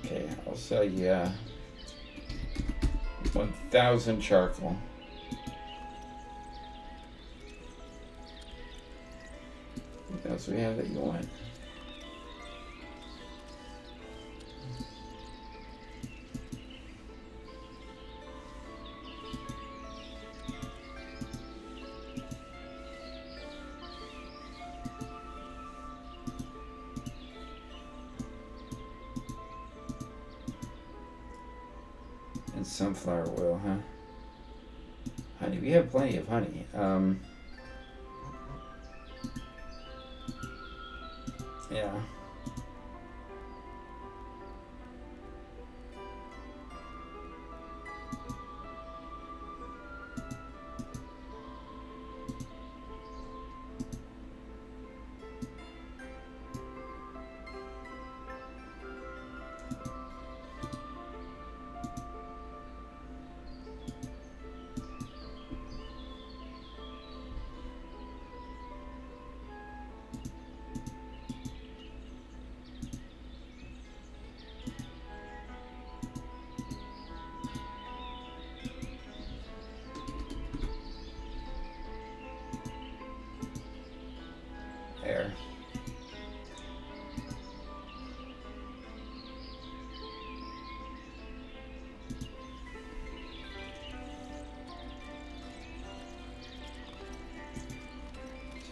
Okay, I'll sell you 1,000 charcoal. What else do we have that you want? And sunflower oil, huh? Honey, we have plenty of honey. Yeah.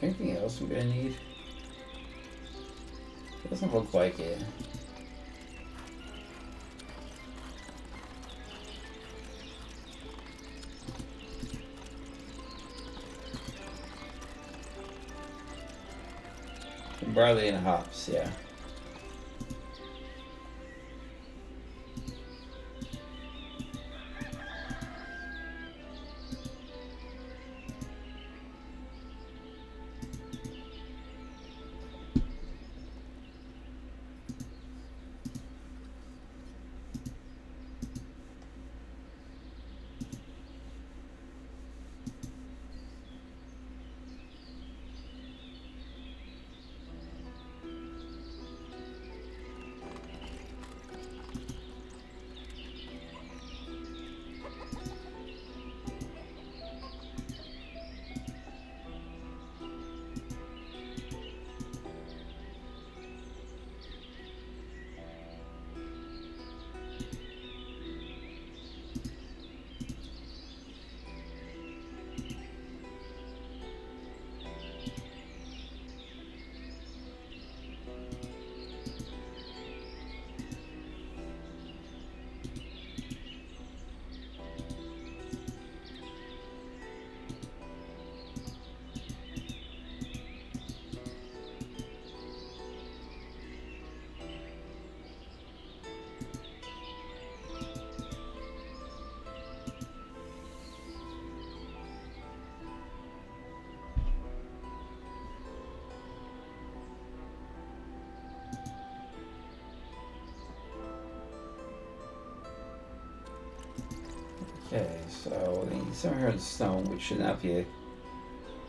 Anything else I'm gonna need? Doesn't look like it. Barley and hops, yeah. Okay, so we need 700 stone, which should not be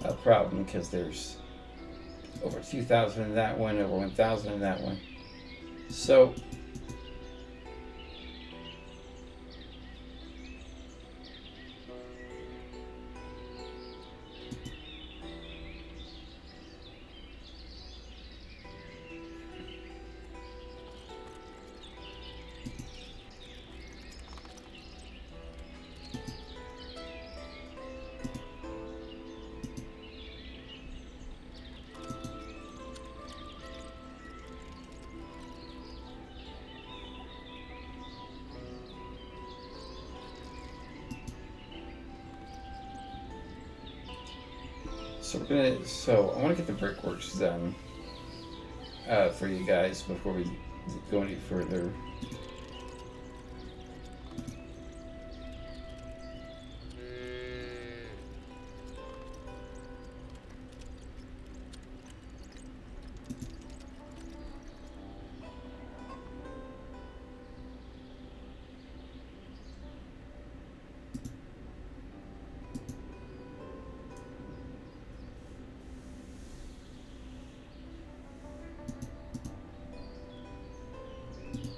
a problem because there's over 2,000 in that one, over 1,000 in that one. So I want to get the brickworks done for you guys before we go any further.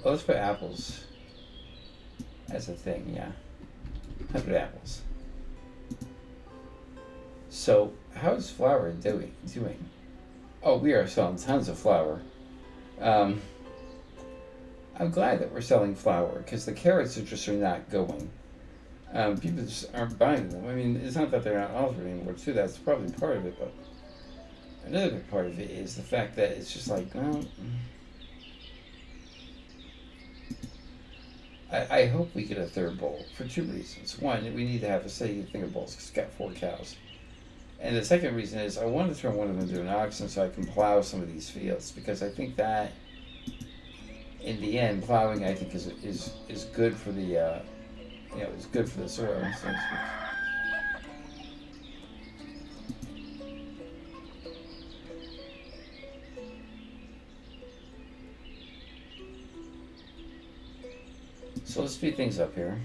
Oh, let's put apples as a thing, yeah. 100 apples. So, how's flour doing? Oh, we are selling tons of flour. I'm glad that we're selling flour because the carrots are not going. People just aren't buying them. I mean, it's not that they're not offered anymore, too. That's probably part of it, but another big part of it is the fact that it's just like, well, I hope we get a third bowl for two reasons. One, we need to have a steady thing of bowls because it's got 4 cows. And the second reason is I want to turn one of them into an oxen so I can plow some of these fields because I think that in the end, plowing I think is good for the is good for the soil, so to speak. So let's speed things up here.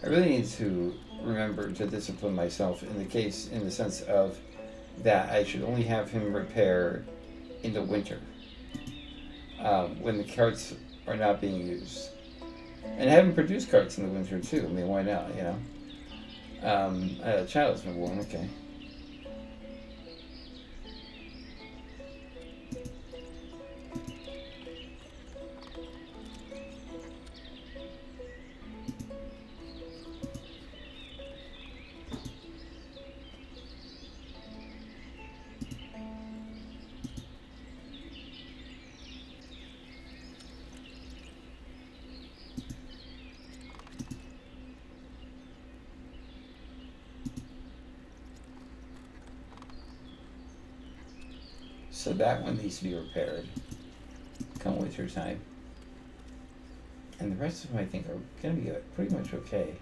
I really need to remember to discipline myself in the sense of that I should only have him repair in the winter when the carts are not being used. And have him produce carts in the winter too. I mean, why not, you know? A child has been born, okay. So that one needs to be repaired. Come winter time. And the rest of them I think are going to be pretty much okay.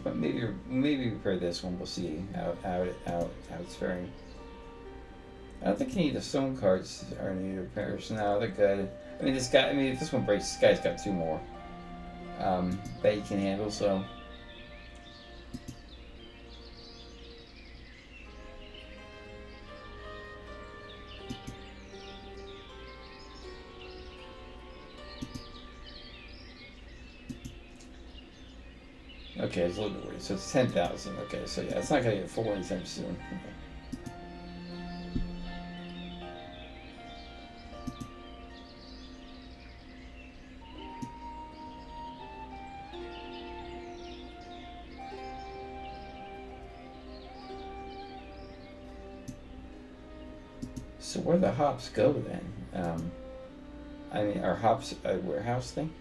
But maybe repair this one. We'll see how it's faring. I don't think any of the stone carts are in need of repairs. No, they're good. I mean, if this one breaks, this guy's got 2 more that he can handle. So. Okay, it's a little bit weird. So it's 10,000. Okay, so yeah, it's not gonna get full anytime soon. Okay. So where the hops go then? I mean, are hops a warehouse thing?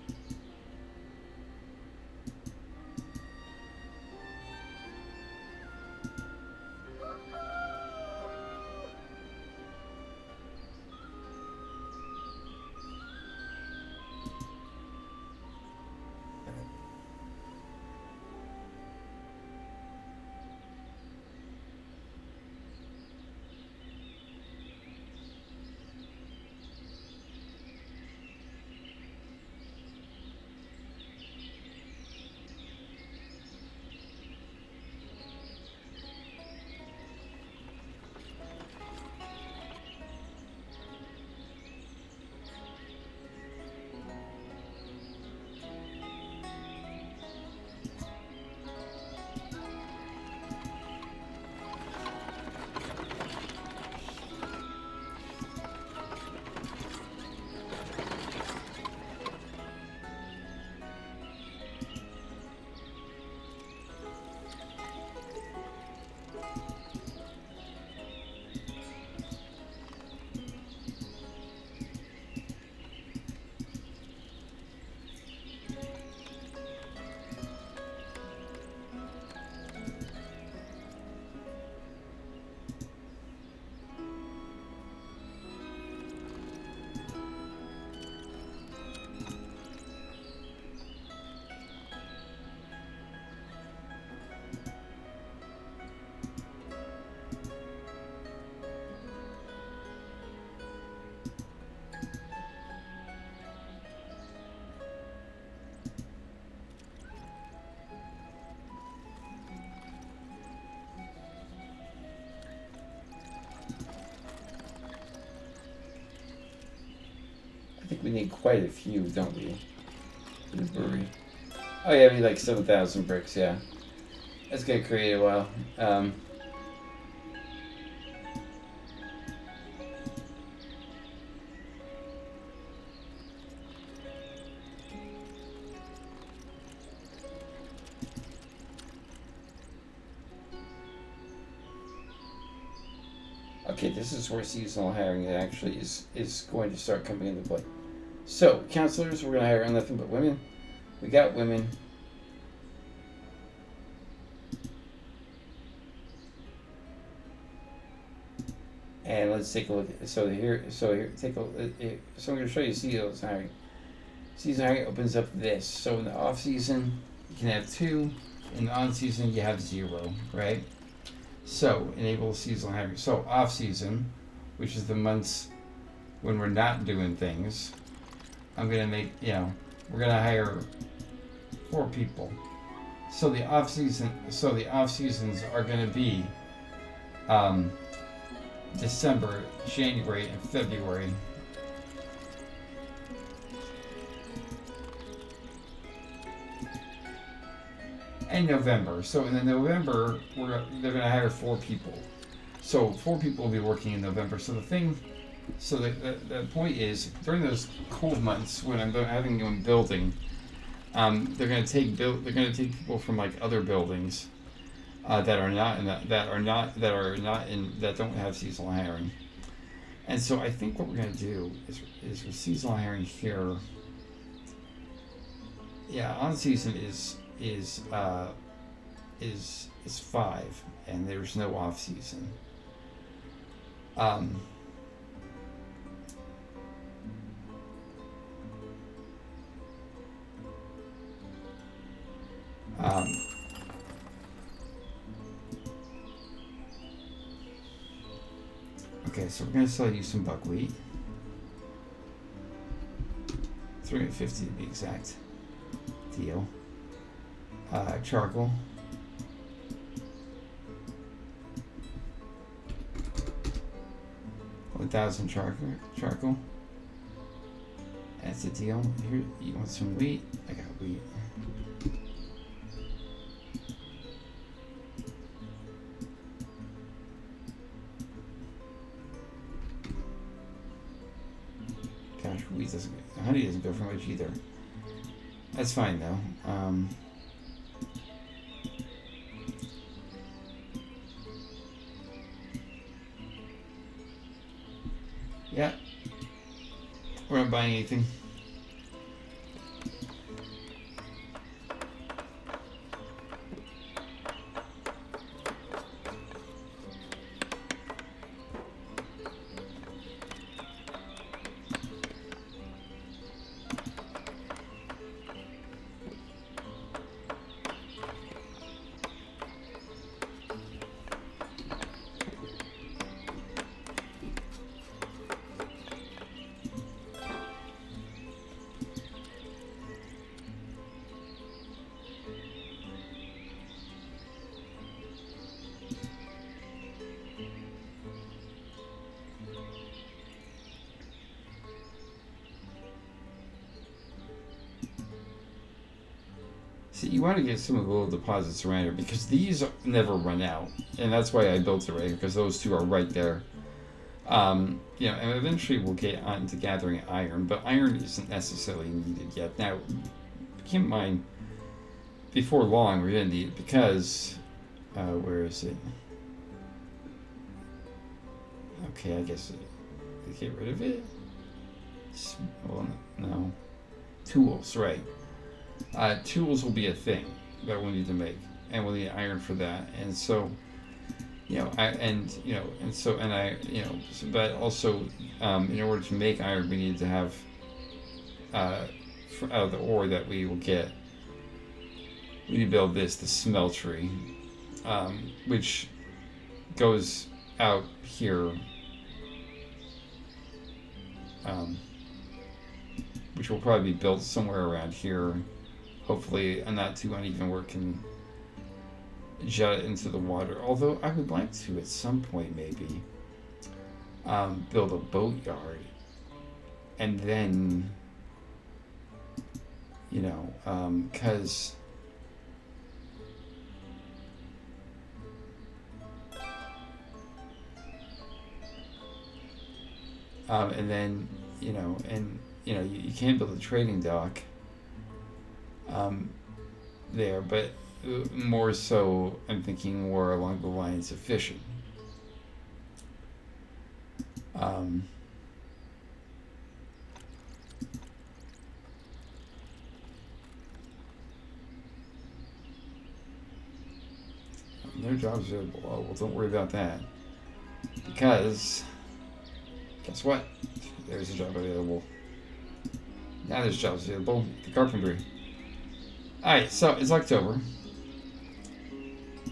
I think we need quite a few, don't we? For the brewery. Oh yeah, we need like 7,000 bricks. Yeah, that's gonna create a while. Okay, this is where seasonal hiring actually is going to start coming into play. So, counselors, we're going to hire nothing but women. We got women. And let's take a look at so here take a so I'm going to show you seasonal hiring. Seasonal hiring opens up this. So in the off season, you can have 2. In the on season, you have 0, right? So enable seasonal hiring. So off season, which is the months when we're not doing things, I'm gonna make we're gonna hire 4 people. So the off seasons are gonna be December, January, and February. And November. So in November, they're going to hire 4 people. So 4 people will be working in November. So the point is, during those cold months when I'm having you in building, they're going to take people from like other buildings that don't have seasonal hiring. And so I think what we're going to do is with seasonal hiring here. Yeah, on season is 5, and there's no off season. Um, okay, so we're going to sell you some buckwheat. 350 to be exact. Deal. Charcoal. 1,000 charcoal. That's a deal. Here, you want some wheat? I got wheat. Gosh, wheat doesn't. Honey doesn't go for much either. That's fine though. Yeah. We're not buying anything. See, you want to get some of the little deposits around here because these never run out, and that's why I built it right here because those two are right there. You know, and eventually we'll get on to gathering iron, but iron isn't necessarily needed yet. Now, keep in mind, before long we're gonna need it because, where is it? Okay, I guess get rid of it. Well, no, tools, right? Tools will be a thing that we need to make, and we'll need iron for that. And so, you know, but also, in order to make iron, we need to have out of the ore that we will get. We need to build the smeltery, which goes out here, which will probably be built somewhere around here. Hopefully, not too uneven where it can jut into the water. Although I would like to, at some point, maybe build a boatyard, and then, you know, because and then, you know, you can build a trading dock there, but more so I'm thinking more along the lines of fishing. No jobs available. Oh, well, don't worry about that, because guess what? There's a job available. Now there's jobs available. The carpentry. Alright, so it's October.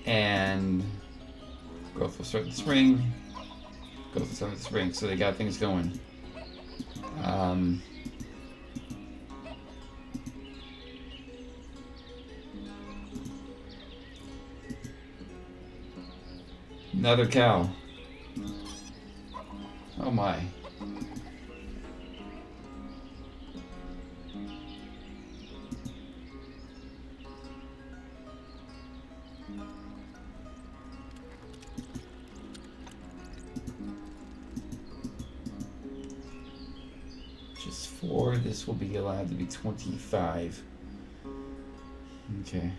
And growth will start in the spring. Growth will start in the spring, so they got things going. Another cow. Oh my. Just 4. This will be allowed to be 25. Okay.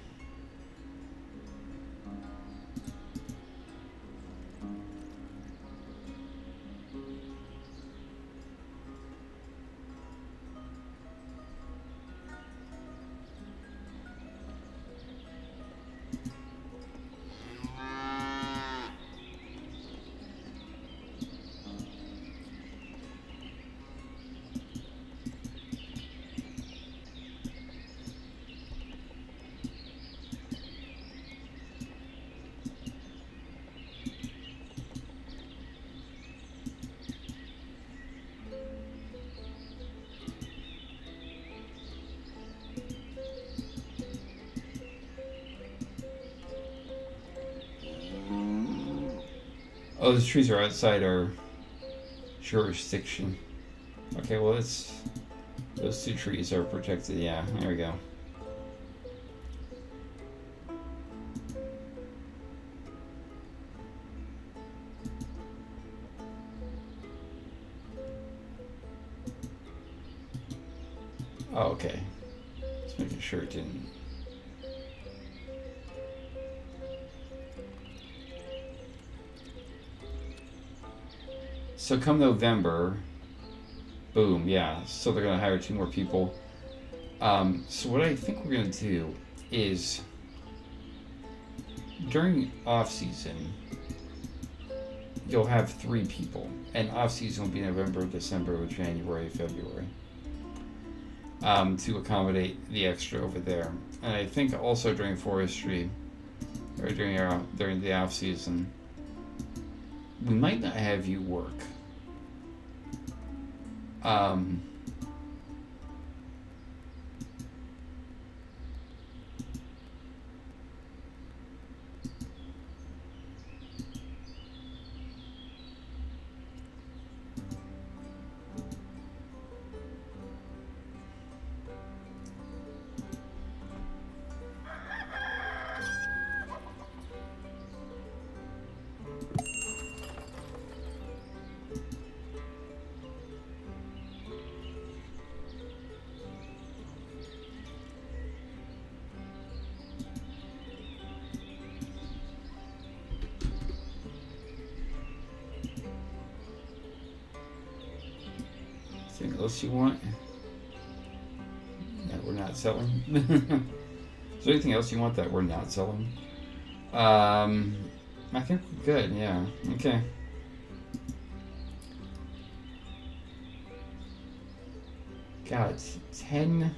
Oh, those trees are outside our jurisdiction. Okay, well, those two trees are protected. Yeah, there we go. Oh, okay. Just making sure it didn't. So come November, boom, yeah. So they're gonna hire 2 more people. So what I think we're gonna do is during off season, you'll have 3 people, and off season will be November, December, January, February. To accommodate the extra over there, and I think also during forestry, or during the off season, we might not have you work. Um, anything else you want that we're not selling? Is there anything else you want that we're not selling? I think we're good. Yeah. Okay. Got 10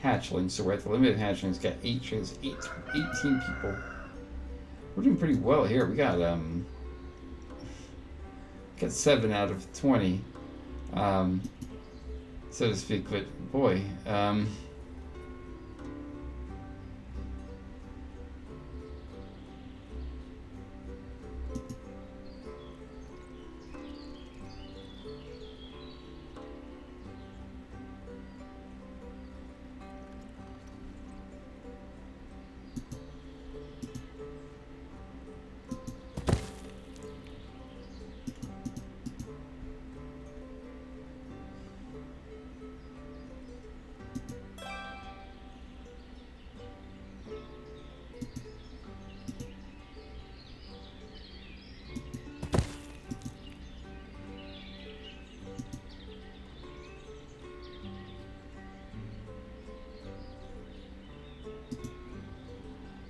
hatchlings, so we're at the limit of hatchlings. Got 18 people. We're doing pretty well here. We got 7 out of 20, so to speak. But boy,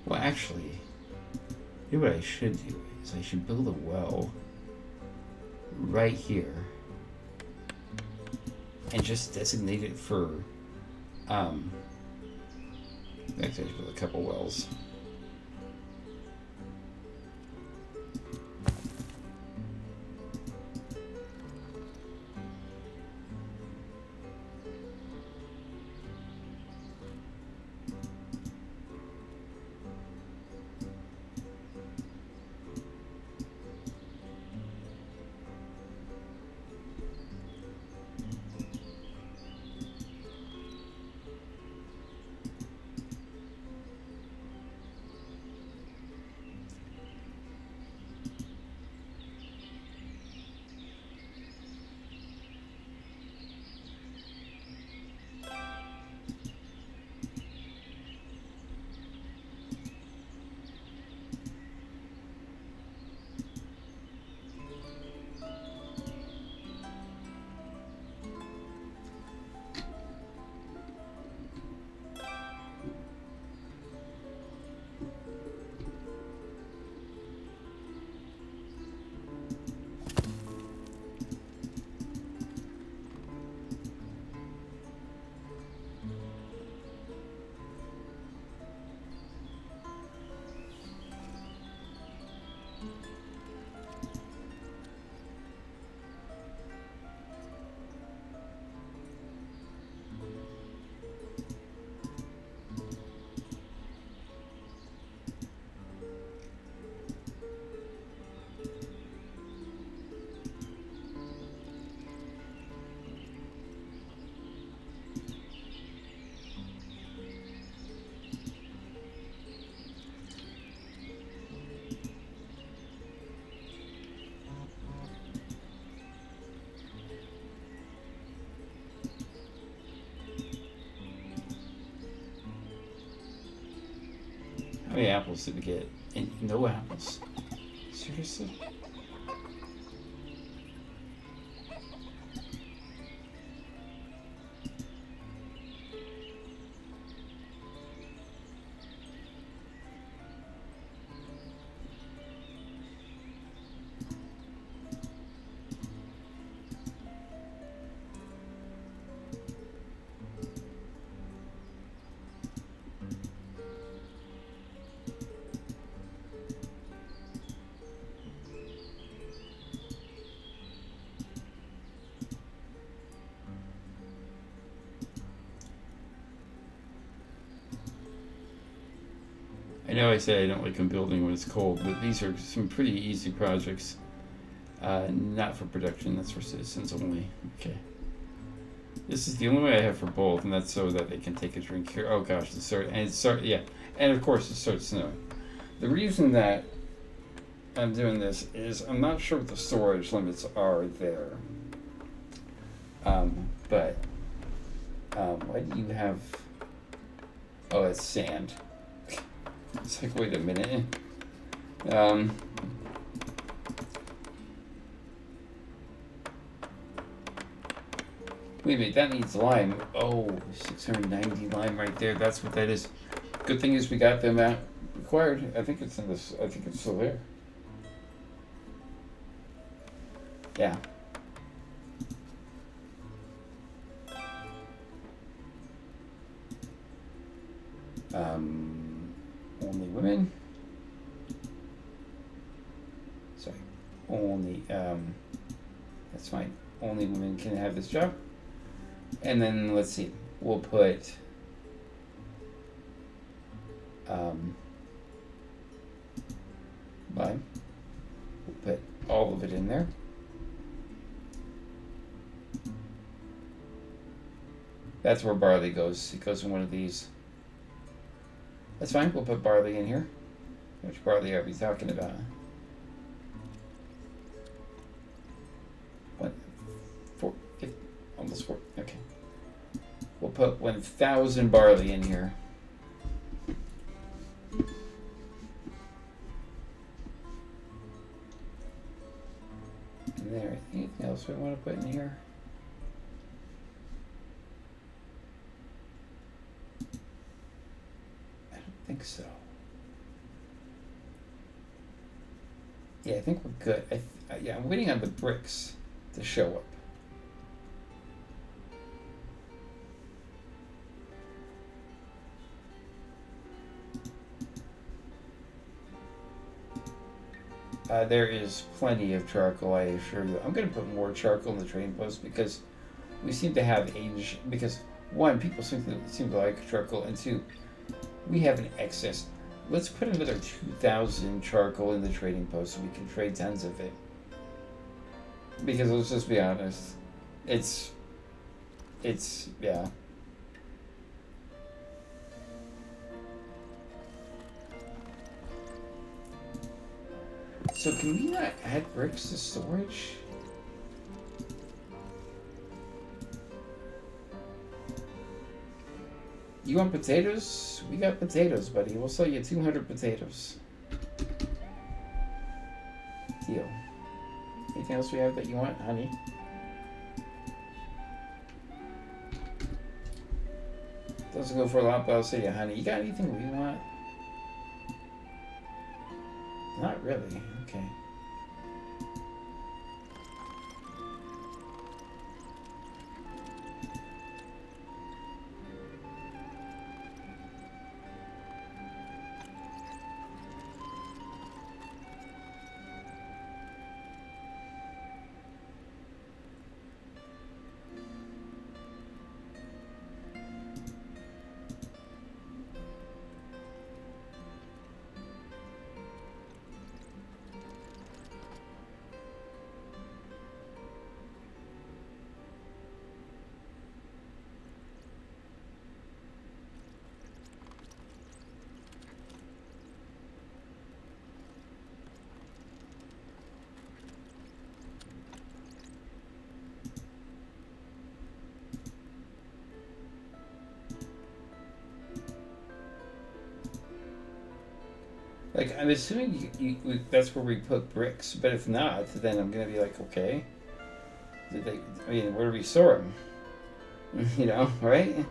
well, actually, maybe what I should do is I should build a well right here and just designate it for. Actually, I should build a couple wells. many apples did we get? And no apples. Seriously? I know I say I don't like them building when it's cold, but these are some pretty easy projects. Not for production, that's for citizens only. Okay. This is the only way I have for both, and that's so that they can take a drink here. Oh gosh, yeah. And of course it starts snowing. The reason that I'm doing this is I'm not sure what the storage limits are there. But why do you have... Oh, it's sand. It's like, wait a minute. Wait a minute, that needs lime. Oh, 690 lime right there. That's what that is. Good thing is we got them out required. I think it's in this. I think it's still there. Yeah. Only women. Sorry. Only. That's fine. Only women can have this job. And then let's see. We'll put. Lime. We'll put all of it in there. That's where barley goes. It goes in one of these. That's fine. We'll put barley in here. Which barley are we talking about? What? Almost 4. Okay. We'll put 1,000 barley in here. And there. Anything else we want to put in here? I don't think so. Yeah, I think we're good. Yeah, I'm waiting on the bricks to show up. There is plenty of charcoal, I assure you. I'm going to put more charcoal in the trading post because we seem to have age. Because one, people seem to like charcoal, and two, we have an excess. Let's put another 2,000 charcoal in the trading post so we can trade tons of it. Because let's just be honest, it's yeah. So can we not add bricks to storage? You want potatoes? We got potatoes, buddy. We'll sell you 200 potatoes. Deal. Anything else we have that you want? Honey? Doesn't go for a lot, but I'll say, honey. You got anything we want? Not really. Okay. I'm assuming that's where we put bricks, but if not, then I'm gonna be like, okay, did they? I mean, where do we store them? You know, right?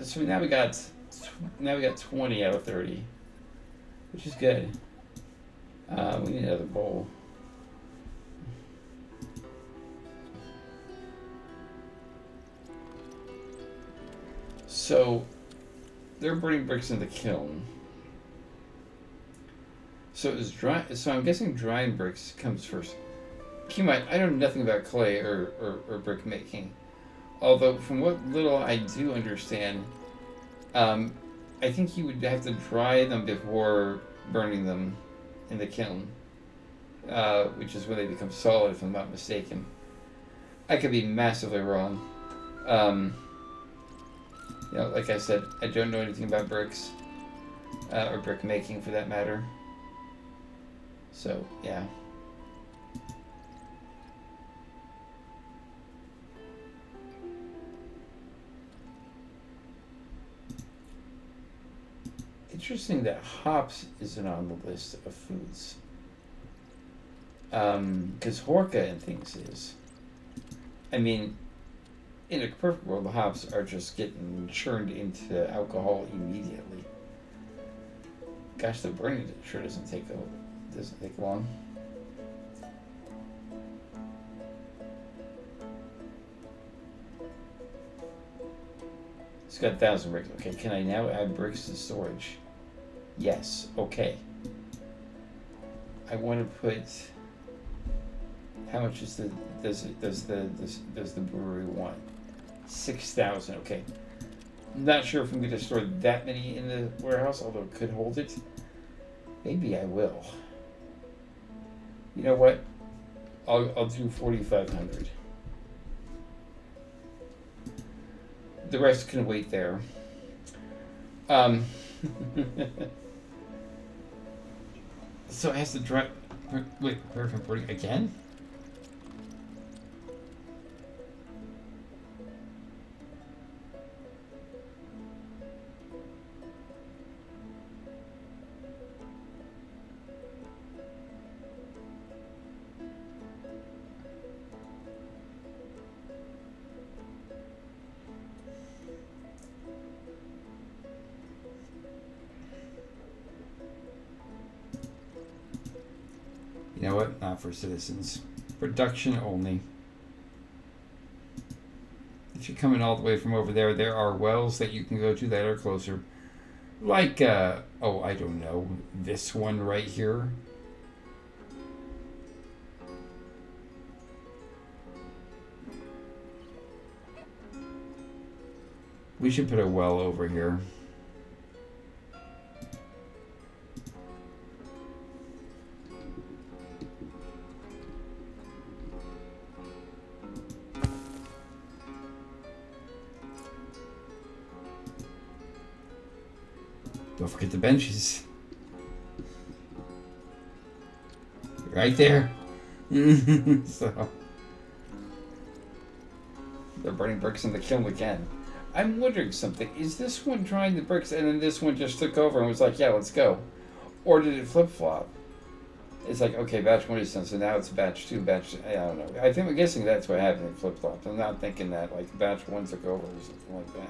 So now we got 20 out of 30, which is good. We need another bowl. So they're burning bricks in the kiln. So is dry. So I'm guessing drying bricks comes first. Keep in mind, I know nothing about clay or brick making. Although, from what little I do understand, I think you would have to dry them before burning them in the kiln, which is when they become solid, if I'm not mistaken. I could be massively wrong. Like I said, I don't know anything about bricks, or brick making for that matter. So, yeah. Interesting that hops isn't on the list of foods. Because Horka and things is. I mean, in a perfect world, the hops are just getting churned into alcohol immediately. Gosh, the burning sure doesn't take long. It's got 1,000 bricks. Okay, can I now add bricks to storage? Yes. Okay. I want to put. How much is does the brewery want? 6,000. Okay. I'm not sure if I'm going to store that many in the warehouse, although it could hold it. Maybe I will. You know what? I'll do 4,500. The rest can wait there. So it has to dry. Wait, again? You know what? Not for citizens. Production only. If you're coming all the way from over there, there are wells that you can go to that are closer. Like, I don't know, this one right here. We should put a well over here. Don't forget the benches. Right there. So they're burning bricks in the kiln again. I'm wondering something. Is this one drying the bricks and then this one just took over and was like, yeah, let's go? Or did it flip-flop? It's like, okay, batch 1 is done, so now it's batch 2, I don't know. I'm guessing that's what happened. It flip-flopped. I'm not thinking that, like, batch 1 took over or something like that.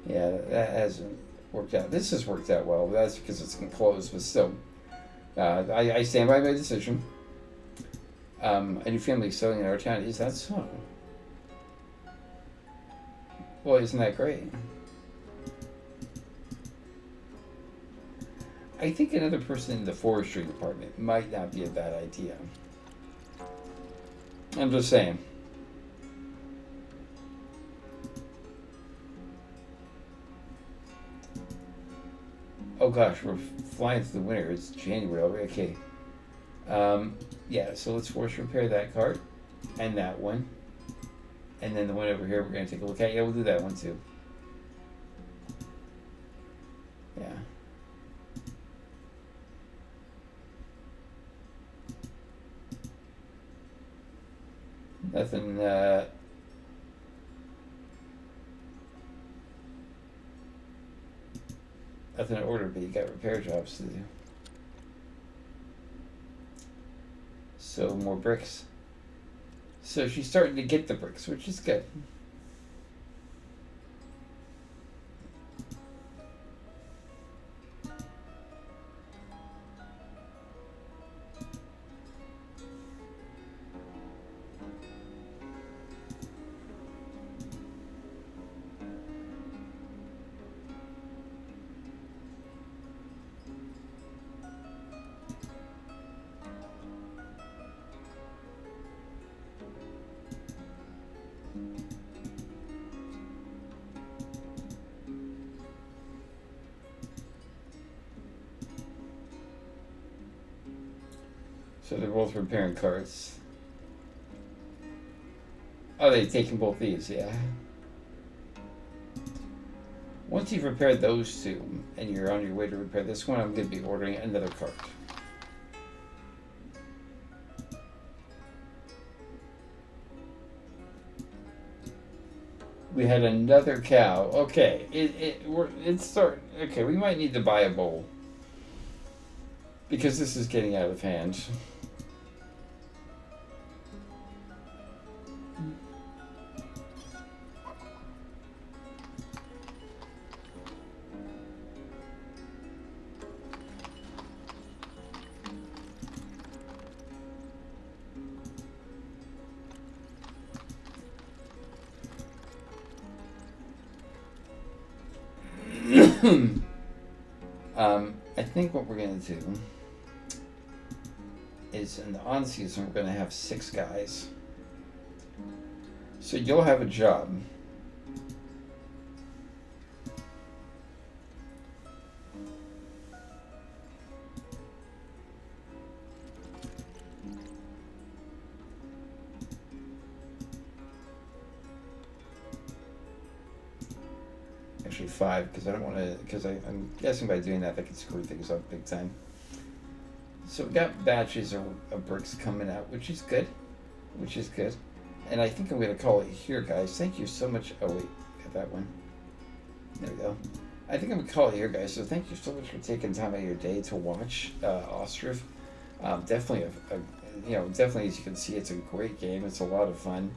Yeah, that hasn't worked out. This has worked out well. That's because it's enclosed, but still. I stand by my decision. A new family is selling in our town. Is that so? Well, isn't that great? I think another person in the forestry department might not be a bad idea. I'm just saying. Oh gosh, we're flying through the winter. It's January already. Okay. Yeah, so let's force repair that cart and that one. And then the one over here we're going to take a look at. Yeah, we'll do that one too. Yeah. Nothing, nothing to order, but you got repair jobs to do. So more bricks. So she's starting to get the bricks, which is good. So they're both repairing carts. Oh, they've taken both these, yeah. Once you've repaired those two, and you're on your way to repair this one, I'm going to be ordering another cart. We had another cow. Okay, okay, we might need to buy a bowl. Because this is getting out of hand. I think what we're going to do is in the on season we're going to have 6 guys. So you'll have a job. Actually 5, because I don't want to, because I'm guessing by doing that I could screw things up big time. So we got batches of bricks coming out, which is good. And I think I'm going to call it here, guys. Thank you so much. Oh, wait. Got that one. There we go. I think I'm going to call it here, guys. So thank you so much for taking time out of your day to watch Ostriv. Definitely, definitely, as you can see, it's a great game. It's a lot of fun.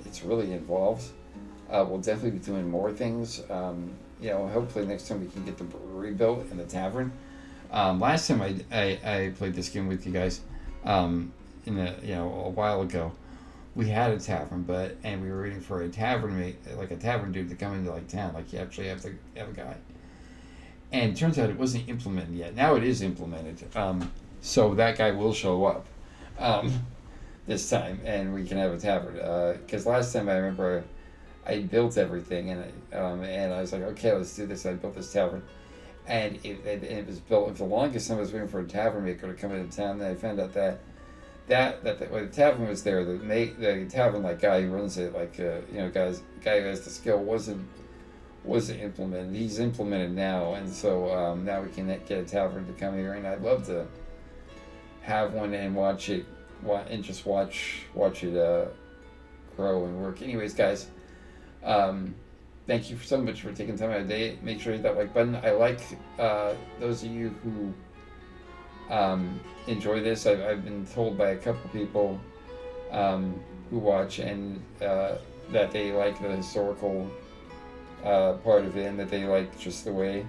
It's really involved. We'll definitely be doing more things. Hopefully next time we can get the brewery built and the tavern. Last time I played this game with you guys, a while ago, we had a tavern, and we were waiting for a tavern dude to come into town. Like, you actually have to have a guy. And it turns out it wasn't implemented yet. Now it is implemented. So that guy will show up this time, and we can have a tavern. Because last time I remember I built everything, and I was like, okay, let's do this. I built this tavern. And it was built for the longest time. I was waiting for a tavern maker to come into town. And I found out that when the tavern was there, the tavern guy who runs it, guy who has the skill wasn't implemented. He's implemented now, and so now we can get a tavern to come here. And I'd love to have one and watch it grow and work. Anyways, guys. Thank you so much for taking time out of the day. Make sure you hit that like button. I like those of you who enjoy this. I've been told by a couple people who watch and that they like the historical part of it, and that they like just the way.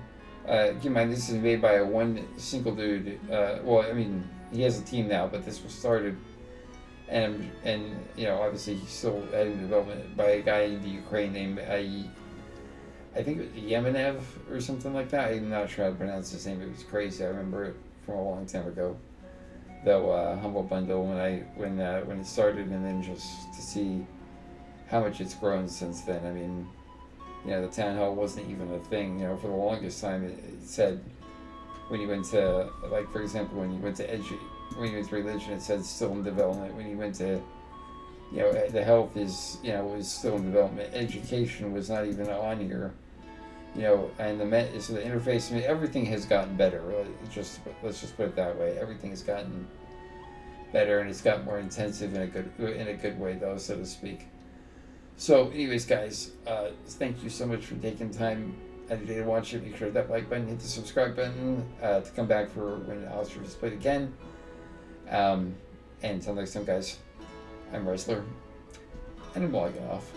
Keep in mind, this is made by one single dude. Well, I mean, he has a team now, but this was started, and obviously he's still in development by a guy in the Ukraine named I think it was Yemenev or something like that. I'm not sure how to pronounce his name. It was crazy. I remember it from a long time ago. Though Humble Bundle when it started, and then just to see how much it's grown since then. I mean, the town hall wasn't even a thing. For the longest time, it said when you went to, like, for example, when you went to religion, it said still in development. When you went to, the health was still in development. Education was not even on here. And so the interface. I mean, everything has gotten better. Let's just put it that way. Everything has gotten better, and it's gotten more intensive in a good way, though, so to speak. So, anyways, guys, thank you so much for taking time out of your day to watch it. Make sure to hit that like button, hit the subscribe button to come back for when Ostriv is played again. And until next time, guys, I'm Wrestler, and I'm logging off.